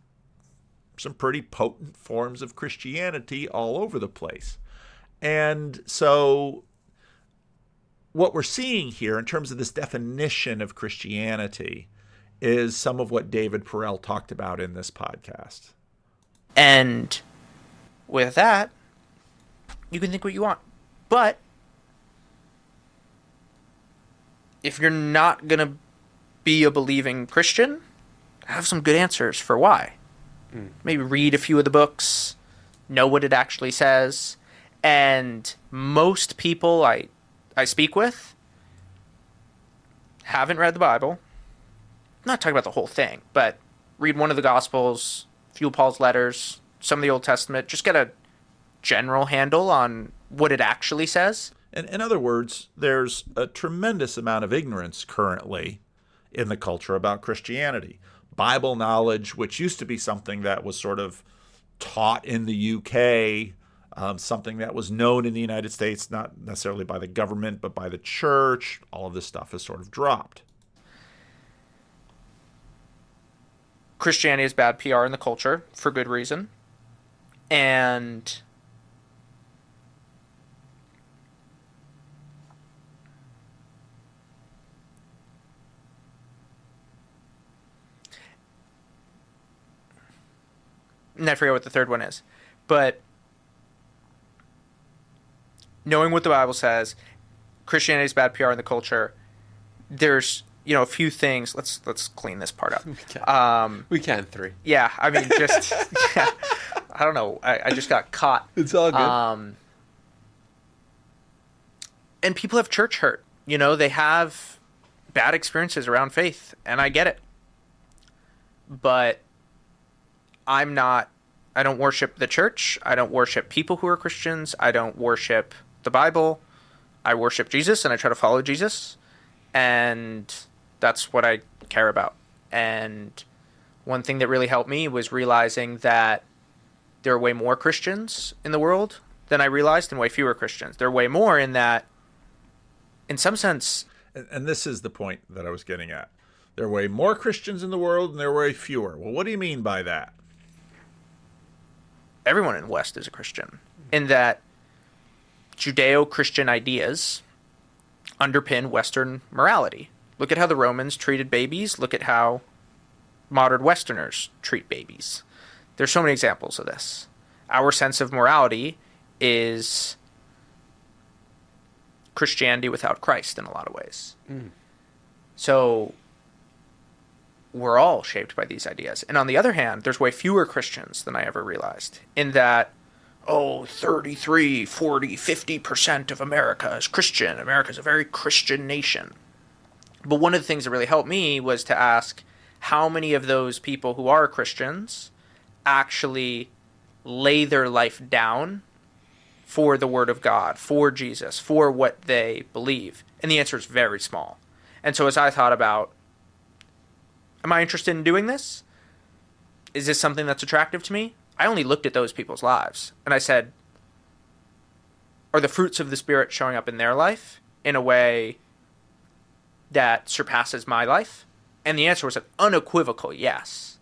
some pretty potent forms of Christianity all over the place. And so what we're seeing here in terms of this definition of Christianity is some of what David Perel talked about in this podcast. And with that, you can think what you want. But if you're not going to be a believing Christian, have some good answers for why. Maybe read a few of the books, know what it actually says. And most people I speak with haven't read the Bible. I'm not talking about the whole thing, but read one of the Gospels, a few of Paul's letters, some of the Old Testament. Just get a general handle on what it actually says. And in other words, there's a tremendous amount of ignorance currently in the culture about Christianity. Bible knowledge, which used to be something that was sort of taught in the UK, something that was known in the United States, not necessarily by the government, but by the church. All of this stuff has sort of dropped. Christianity is bad PR in the culture for good reason. And I forget what the third one is. But knowing what the Bible says, Christianity is bad PR in the culture. There's, a few things. Let's clean this part up. We can three. Yeah, I mean, just yeah, I don't know. I just got caught. It's all good. And people have church hurt. They have bad experiences around faith, and I get it. But I don't worship the church. I don't worship people who are Christians. I don't worship the Bible. I worship Jesus, and I try to follow Jesus. And that's what I care about. And one thing that really helped me was realizing that there are way more Christians in the world than I realized, and way fewer Christians. There are way more in that in some sense, And this is the point that I was getting at. There are way more Christians in the world and there are way fewer. Well, what do you mean by that? everyone in the West is a Christian, in that Judeo-Christian ideas underpin Western morality. Look at how the Romans treated babies. Look at how modern Westerners treat babies. There's so many examples of this. Our sense of morality is Christianity without Christ in a lot of ways. So we're all shaped by these ideas. And on the other hand, there's way fewer Christians than I ever realized, in that, 33, 40, 50% of America is Christian. America's a very Christian nation. But one of the things that really helped me was to ask how many of those people who are Christians actually lay their life down for the Word of God, for Jesus, for what they believe. And the answer is very small. And so as I thought about, am I interested in doing this? Is this something that's attractive to me? I only looked at those people's lives. And I said, are the fruits of the Spirit showing up in their life in a way that surpasses my life? And the answer was an unequivocal yes.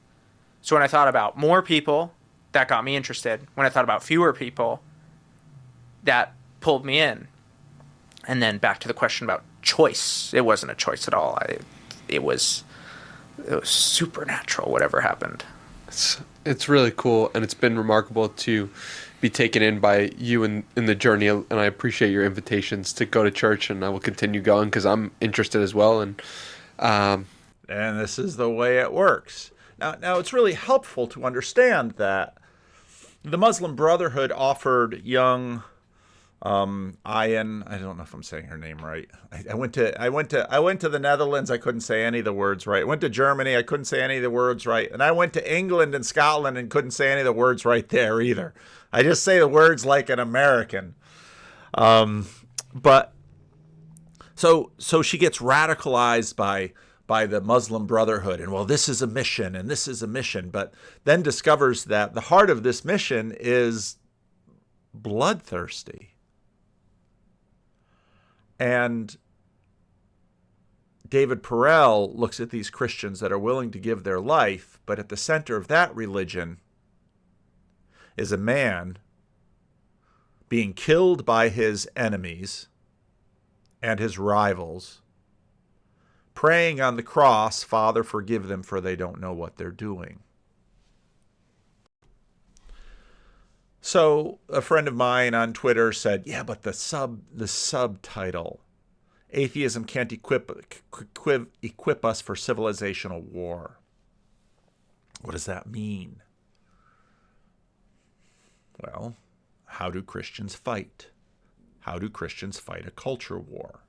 So when I thought about more people, that got me interested. When I thought about fewer people, that pulled me in. And then back to the question about choice. It wasn't a choice at all. It was supernatural, whatever happened. It's really cool, and it's been remarkable to be taken in by you in the journey, and I appreciate your invitations to go to church, and I will continue going because I'm interested as well. And this is the way it works. Now it's really helpful to understand that the Muslim Brotherhood offered young Ayaan, I don't know if I'm saying her name right. I went to the Netherlands. I couldn't say any of the words right. I went to Germany. I couldn't say any of the words right. And I went to England and Scotland and couldn't say any of the words right there either. I just say the words like an American. But so she gets radicalized by the Muslim Brotherhood, and this is a mission and this is a mission, but then discovers that the heart of this mission is bloodthirsty. And David Perel looks at these Christians that are willing to give their life, but at the center of that religion is a man being killed by his enemies and his rivals, praying on the cross, "Father, forgive them, for they don't know what they're doing." So a friend of mine on Twitter said, "Yeah, but the subtitle, atheism can't equip us for civilizational war. What does that mean?" Well, how do Christians fight? How do Christians fight a culture war?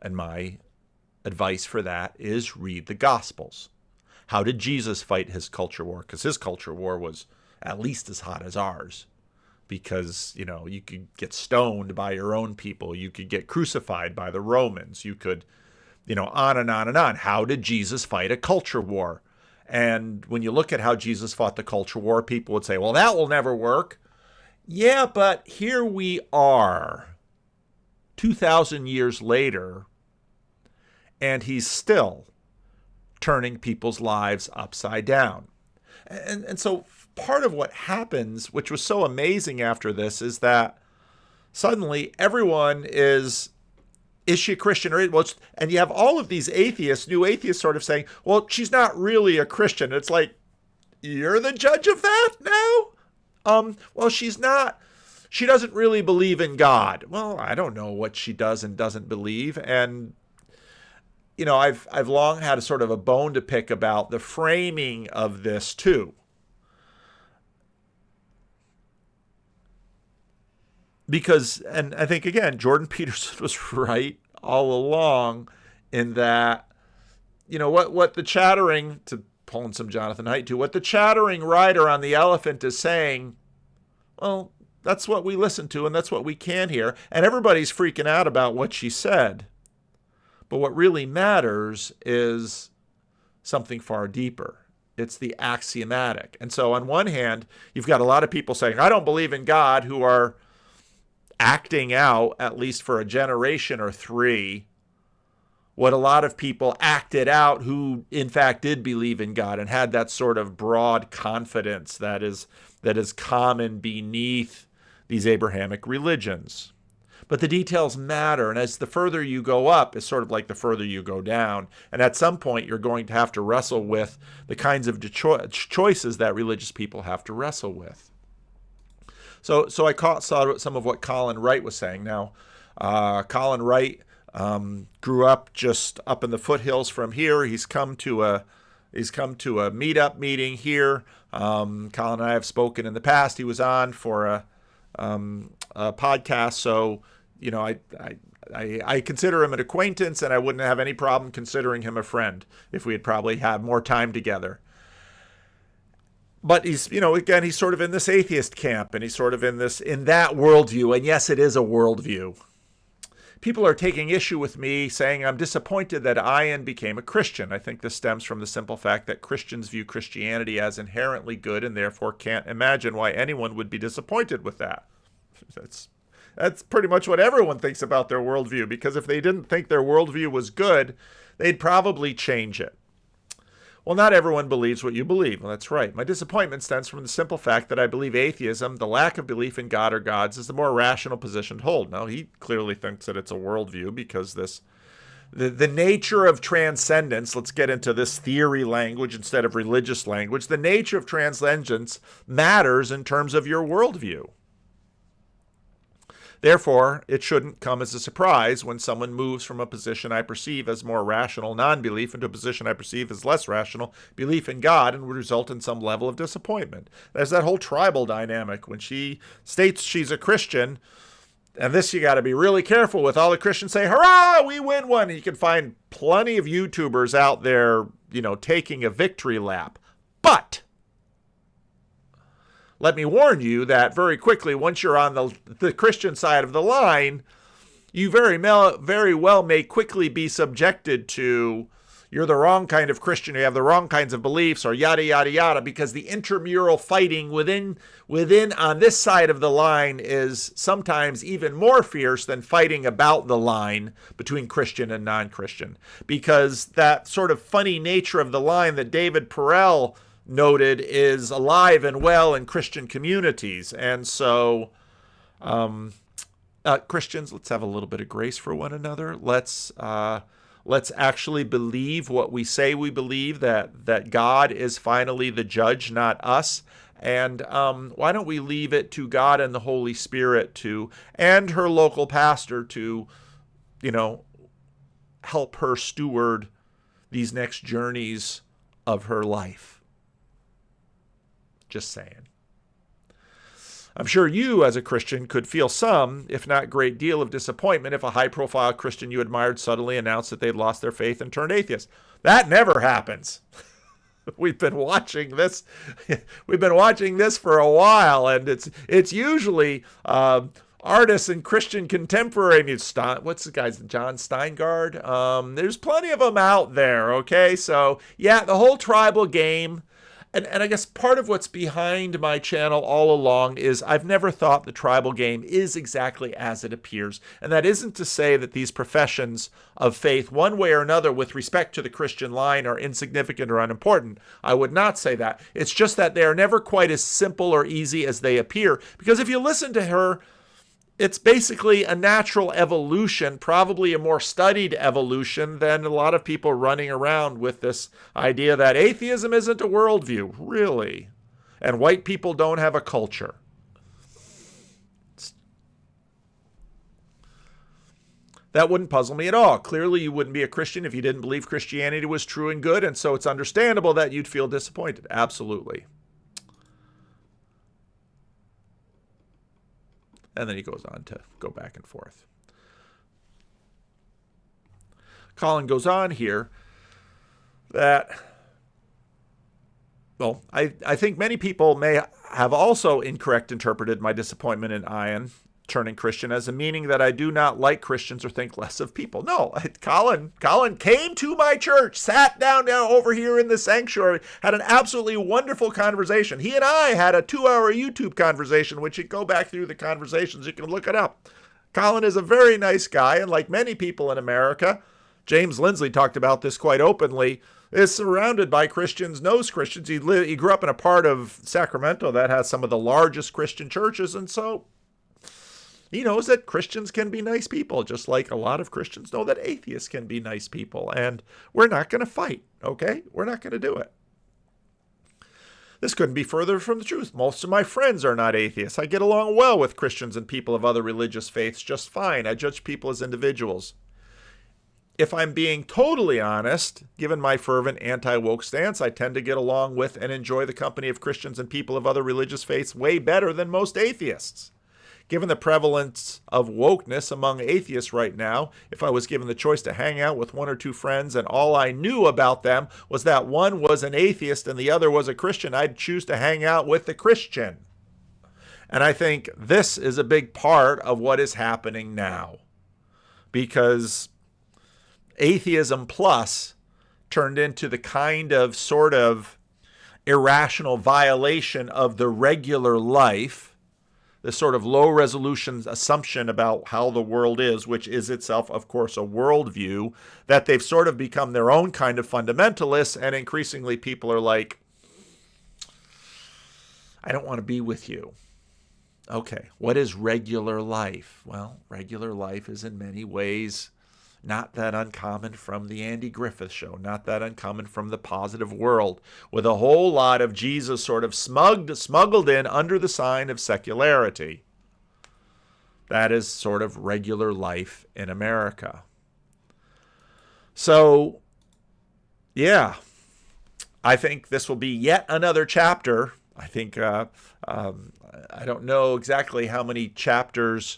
And my advice for that is read the Gospels. How did Jesus fight his culture war? Because his culture war was at least as hot as ours, because, you could get stoned by your own people. You could get crucified by the Romans. You could, on and on and on. How did Jesus fight a culture war? And when you look at how Jesus fought the culture war, people would say, well, that will never work. Yeah, but here we are, 2,000 years later, and he's still turning people's lives upside down. And so part of what happens, which was so amazing after this, is that suddenly everyone is she a Christian? And you have all of these atheists, new atheists, sort of saying, well, she's not really a Christian. It's like, you're the judge of that now? Well, she's not. She doesn't really believe in God. Well, I don't know what she does and doesn't believe. And I've long had a sort of a bone to pick about the framing of this too. Because, and I think, again, Jordan Peterson was right all along in that, what the chattering, to pull in some Jonathan Haidt too, what the chattering rider on the elephant is saying, well, that's what we listen to and that's what we can hear. And everybody's freaking out about what she said. But what really matters is something far deeper. It's the axiomatic. And so on one hand, you've got a lot of people saying, I don't believe in God, who are acting out, at least for a generation or three, what a lot of people acted out who in fact did believe in God and had that sort of broad confidence that is common beneath these Abrahamic religions. But the details matter, and as the further you go up, it's sort of like the further you go down. And at some point, you're going to have to wrestle with the kinds of choices that religious people have to wrestle with. So I saw some of what Colin Wright was saying. Now, Colin Wright grew up just up in the foothills from here. He's come to a meetup meeting here. Colin and I have spoken in the past. He was on for a podcast, so I consider him an acquaintance, and I wouldn't have any problem considering him a friend if we had probably had more time together. But he's sort of in this atheist camp, and he's sort of in that worldview. And yes, it is a worldview. People are taking issue with me, saying I'm disappointed that Ayaan became a Christian. I think this stems from the simple fact that Christians view Christianity as inherently good and therefore can't imagine why anyone would be disappointed with that. That's pretty much what everyone thinks about their worldview, because if they didn't think their worldview was good, they'd probably change it. Well, not everyone believes what you believe. Well, that's right. My disappointment stems from the simple fact that I believe atheism, the lack of belief in God or gods, is the more rational position to hold. Now, he clearly thinks that it's a worldview because the nature of transcendence, let's get into this theory language instead of religious language, the nature of transcendence matters in terms of your worldview. Therefore, it shouldn't come as a surprise when someone moves from a position I perceive as more rational non-belief into a position I perceive as less rational belief in God, and would result in some level of disappointment. There's that whole tribal dynamic. When she states she's a Christian, and this you got to be really careful with, all the Christians say, hurrah, we win one. And you can find plenty of YouTubers out there, taking a victory lap. But let me warn you that very quickly, once you're on the Christian side of the line, you very well may quickly be subjected to, you're the wrong kind of Christian, you have the wrong kinds of beliefs, or yada, yada, yada, because the intramural fighting within on this side of the line is sometimes even more fierce than fighting about the line between Christian and non-Christian. Because that sort of funny nature of the line that David Perel noted is alive and well in Christian communities. And so Christians, let's have a little bit of grace for one another. Let's actually believe what we say we believe, that God is finally the judge, not us. And why don't we leave it to God and the Holy Spirit and her local pastor to, help her steward these next journeys of her life. Just saying. I'm sure you, as a Christian, could feel some, if not great deal, of disappointment if a high-profile Christian you admired suddenly announced that they'd lost their faith and turned atheist. That never happens. We've been watching this. We've been watching this for a while, and it's usually artists and Christian contemporary music. What's the guy's John Steingard? There's plenty of them out there. Okay, so yeah, the whole tribal game. And I guess part of what's behind my channel all along is I've never thought the tribal game is exactly as it appears. And that isn't to say that these professions of faith, one way or another, with respect to the Christian line, are insignificant or unimportant. I would not say that. It's just that they are never quite as simple or easy as they appear. Because if you listen to her, it's basically a natural evolution, probably a more studied evolution than a lot of people running around with this idea that atheism isn't a worldview, really, and white people don't have a culture. That wouldn't puzzle me at all. Clearly, you wouldn't be a Christian if you didn't believe Christianity was true and good, and so it's understandable that you'd feel disappointed. Absolutely. And then he goes on to go back and forth. Colin goes on here that, well, I think many people may have also incorrect interpreted my disappointment in Ayaan turning Christian as a meaning that I do not like Christians or think less of people. No, Colin came to my church, sat down over here in the sanctuary, had an absolutely wonderful conversation. He and I had a 2-hour YouTube conversation, which you go back through the conversations, you can look it up. Colin is a very nice guy, and like many people in America, James Lindsley talked about this quite openly, is surrounded by Christians, knows Christians. He grew up in a part of Sacramento that has some of the largest Christian churches, and so he knows that Christians can be nice people, just like a lot of Christians know that atheists can be nice people, and we're not going to fight, okay? We're not going to do it. This couldn't be further from the truth. Most of my friends are not atheists. I get along well with Christians and people of other religious faiths just fine. I judge people as individuals. If I'm being totally honest, given my fervent anti-woke stance, I tend to get along with and enjoy the company of Christians and people of other religious faiths way better than most atheists. Given the prevalence of wokeness among atheists right now, if I was given the choice to hang out with one or two friends and all I knew about them was that one was an atheist and the other was a Christian, I'd choose to hang out with the Christian. And I think this is a big part of what is happening now. Because atheism plus turned into the kind of sort of irrational violation of the regular life, this sort of low-resolution assumption about how the world is, which is itself, of course, a worldview, that they've sort of become their own kind of fundamentalists, and increasingly people are like, I don't want to be with you. Okay, what is regular life? Well, regular life is in many ways not that uncommon from the Andy Griffith Show, not that uncommon from the positive world, with a whole lot of Jesus sort of smuggled in under the sign of secularity. That is sort of regular life in America. So, yeah, I think this will be yet another chapter. I think, I don't know exactly how many chapters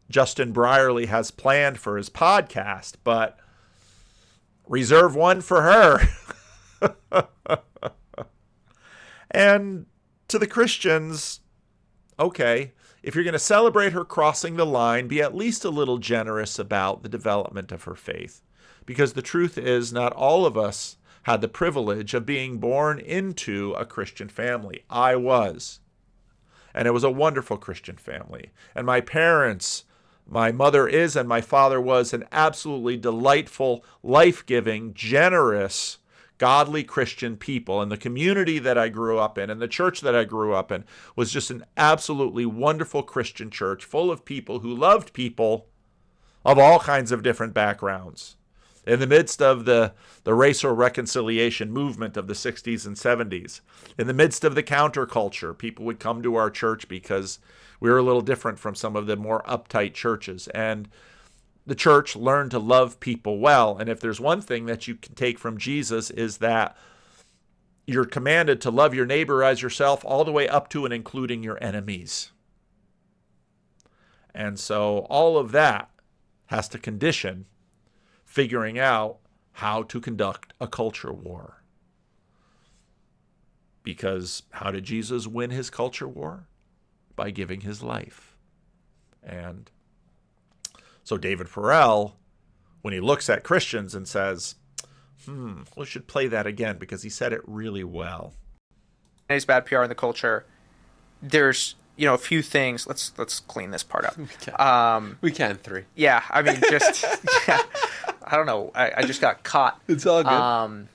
Justin Brierley has planned for his podcast, but reserve one for her. And to the Christians, okay, if you're going to celebrate her crossing the line, be at least a little generous about the development of her faith. Because the truth is, not all of us had the privilege of being born into a Christian family. I was. And it was a wonderful Christian family. And my parents, my mother is and my father was an absolutely delightful, life-giving, generous, godly Christian people. And the community that I grew up in and the church that I grew up in was just an absolutely wonderful Christian church full of people who loved people of all kinds of different backgrounds. In the midst of the racial reconciliation movement of the 60s and 70s, in the midst of the counterculture, people would come to our church because we were a little different from some of the more uptight churches. And the church learned to love people well. And if there's one thing that you can take from Jesus is that you're commanded to love your neighbor as yourself all the way up to and including your enemies. And so all of that has to condition figuring out how to conduct a culture war. Because how did Jesus win his culture war? By giving his life. And so David Farrell, when he looks at Christians and says, we should play that again because he said it really well. It's bad PR in the culture. There's, a few things. Let's clean this part up. We can three. Yeah, I mean, just yeah, I don't know. I just got caught. It's all good.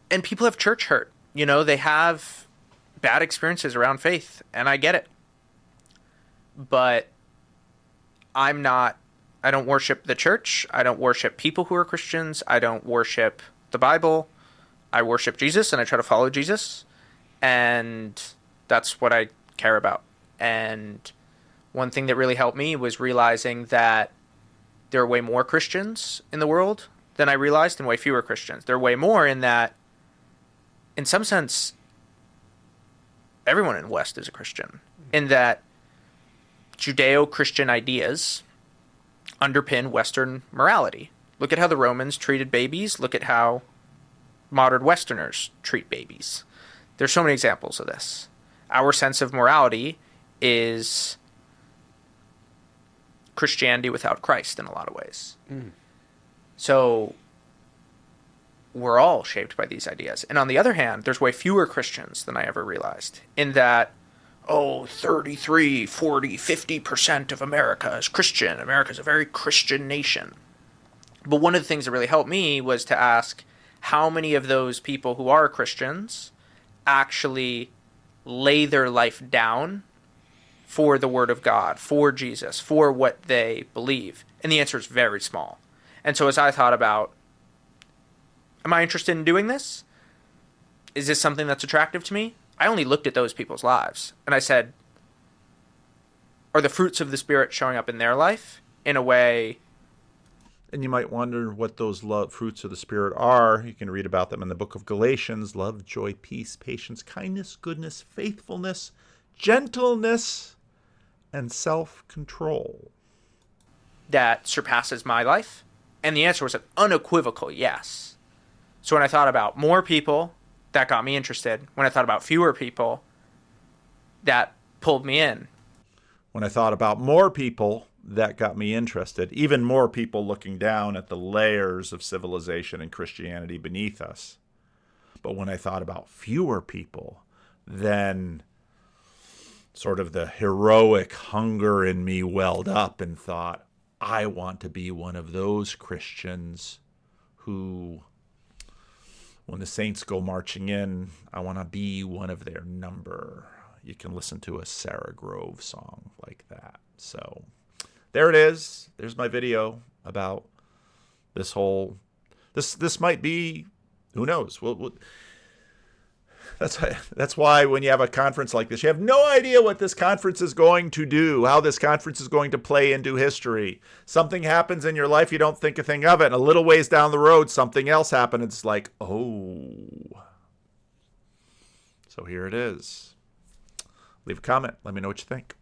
And people have church hurt. They have bad experiences around faith, and I get it. But I don't worship the church. I don't worship people who are Christians. I don't worship the Bible. I worship Jesus, and I try to follow Jesus. And that's what I care about. And one thing that really helped me was realizing that there are way more Christians in the world than I realized and way fewer Christians. There are way more in that, in some sense, everyone in the West is a Christian. In that Judeo-Christian ideas underpin Western morality. Look at how the Romans treated babies. Look at how modern Westerners treat babies. There's so many examples of this. Our sense of morality is Christianity without Christ in a lot of ways. So we're all shaped by these ideas. And on the other hand, there's way fewer Christians than I ever realized, in that, 33, 40, 50% of America is Christian. America's a very Christian nation. But one of the things that really helped me was to ask how many of those people who are Christians actually lay their life down for the Word of God, for Jesus, for what they believe. And the answer is very small. And so as I thought about, am I interested in doing this? Is this something that's attractive to me? I only looked at those people's lives. And I said, are the fruits of the Spirit showing up in their life in a way? And you might wonder what those fruits of the Spirit are. You can read about them in the book of Galatians: love, joy, peace, patience, kindness, goodness, faithfulness, gentleness, and self-control. That surpasses my life? And the answer was an unequivocal yes. So when I thought about more people, that got me interested. When I thought about fewer people, that pulled me in. When I thought about more people, that got me interested. Even more people looking down at the layers of civilization and Christianity beneath us. But when I thought about fewer people, then sort of the heroic hunger in me welled up and thought, I want to be one of those Christians who, when the saints go marching in, I want to be one of their number. You can listen to a Sarah Grove song like that. So there it is. There's my video about this whole, this might be, who knows? That's why when you have a conference like this, you have no idea what this conference is going to do, how this conference is going to play into history. Something happens in your life, you don't think a thing of it. And a little ways down the road, something else happened. It's like, oh. So here it is. Leave a comment. Let me know what you think.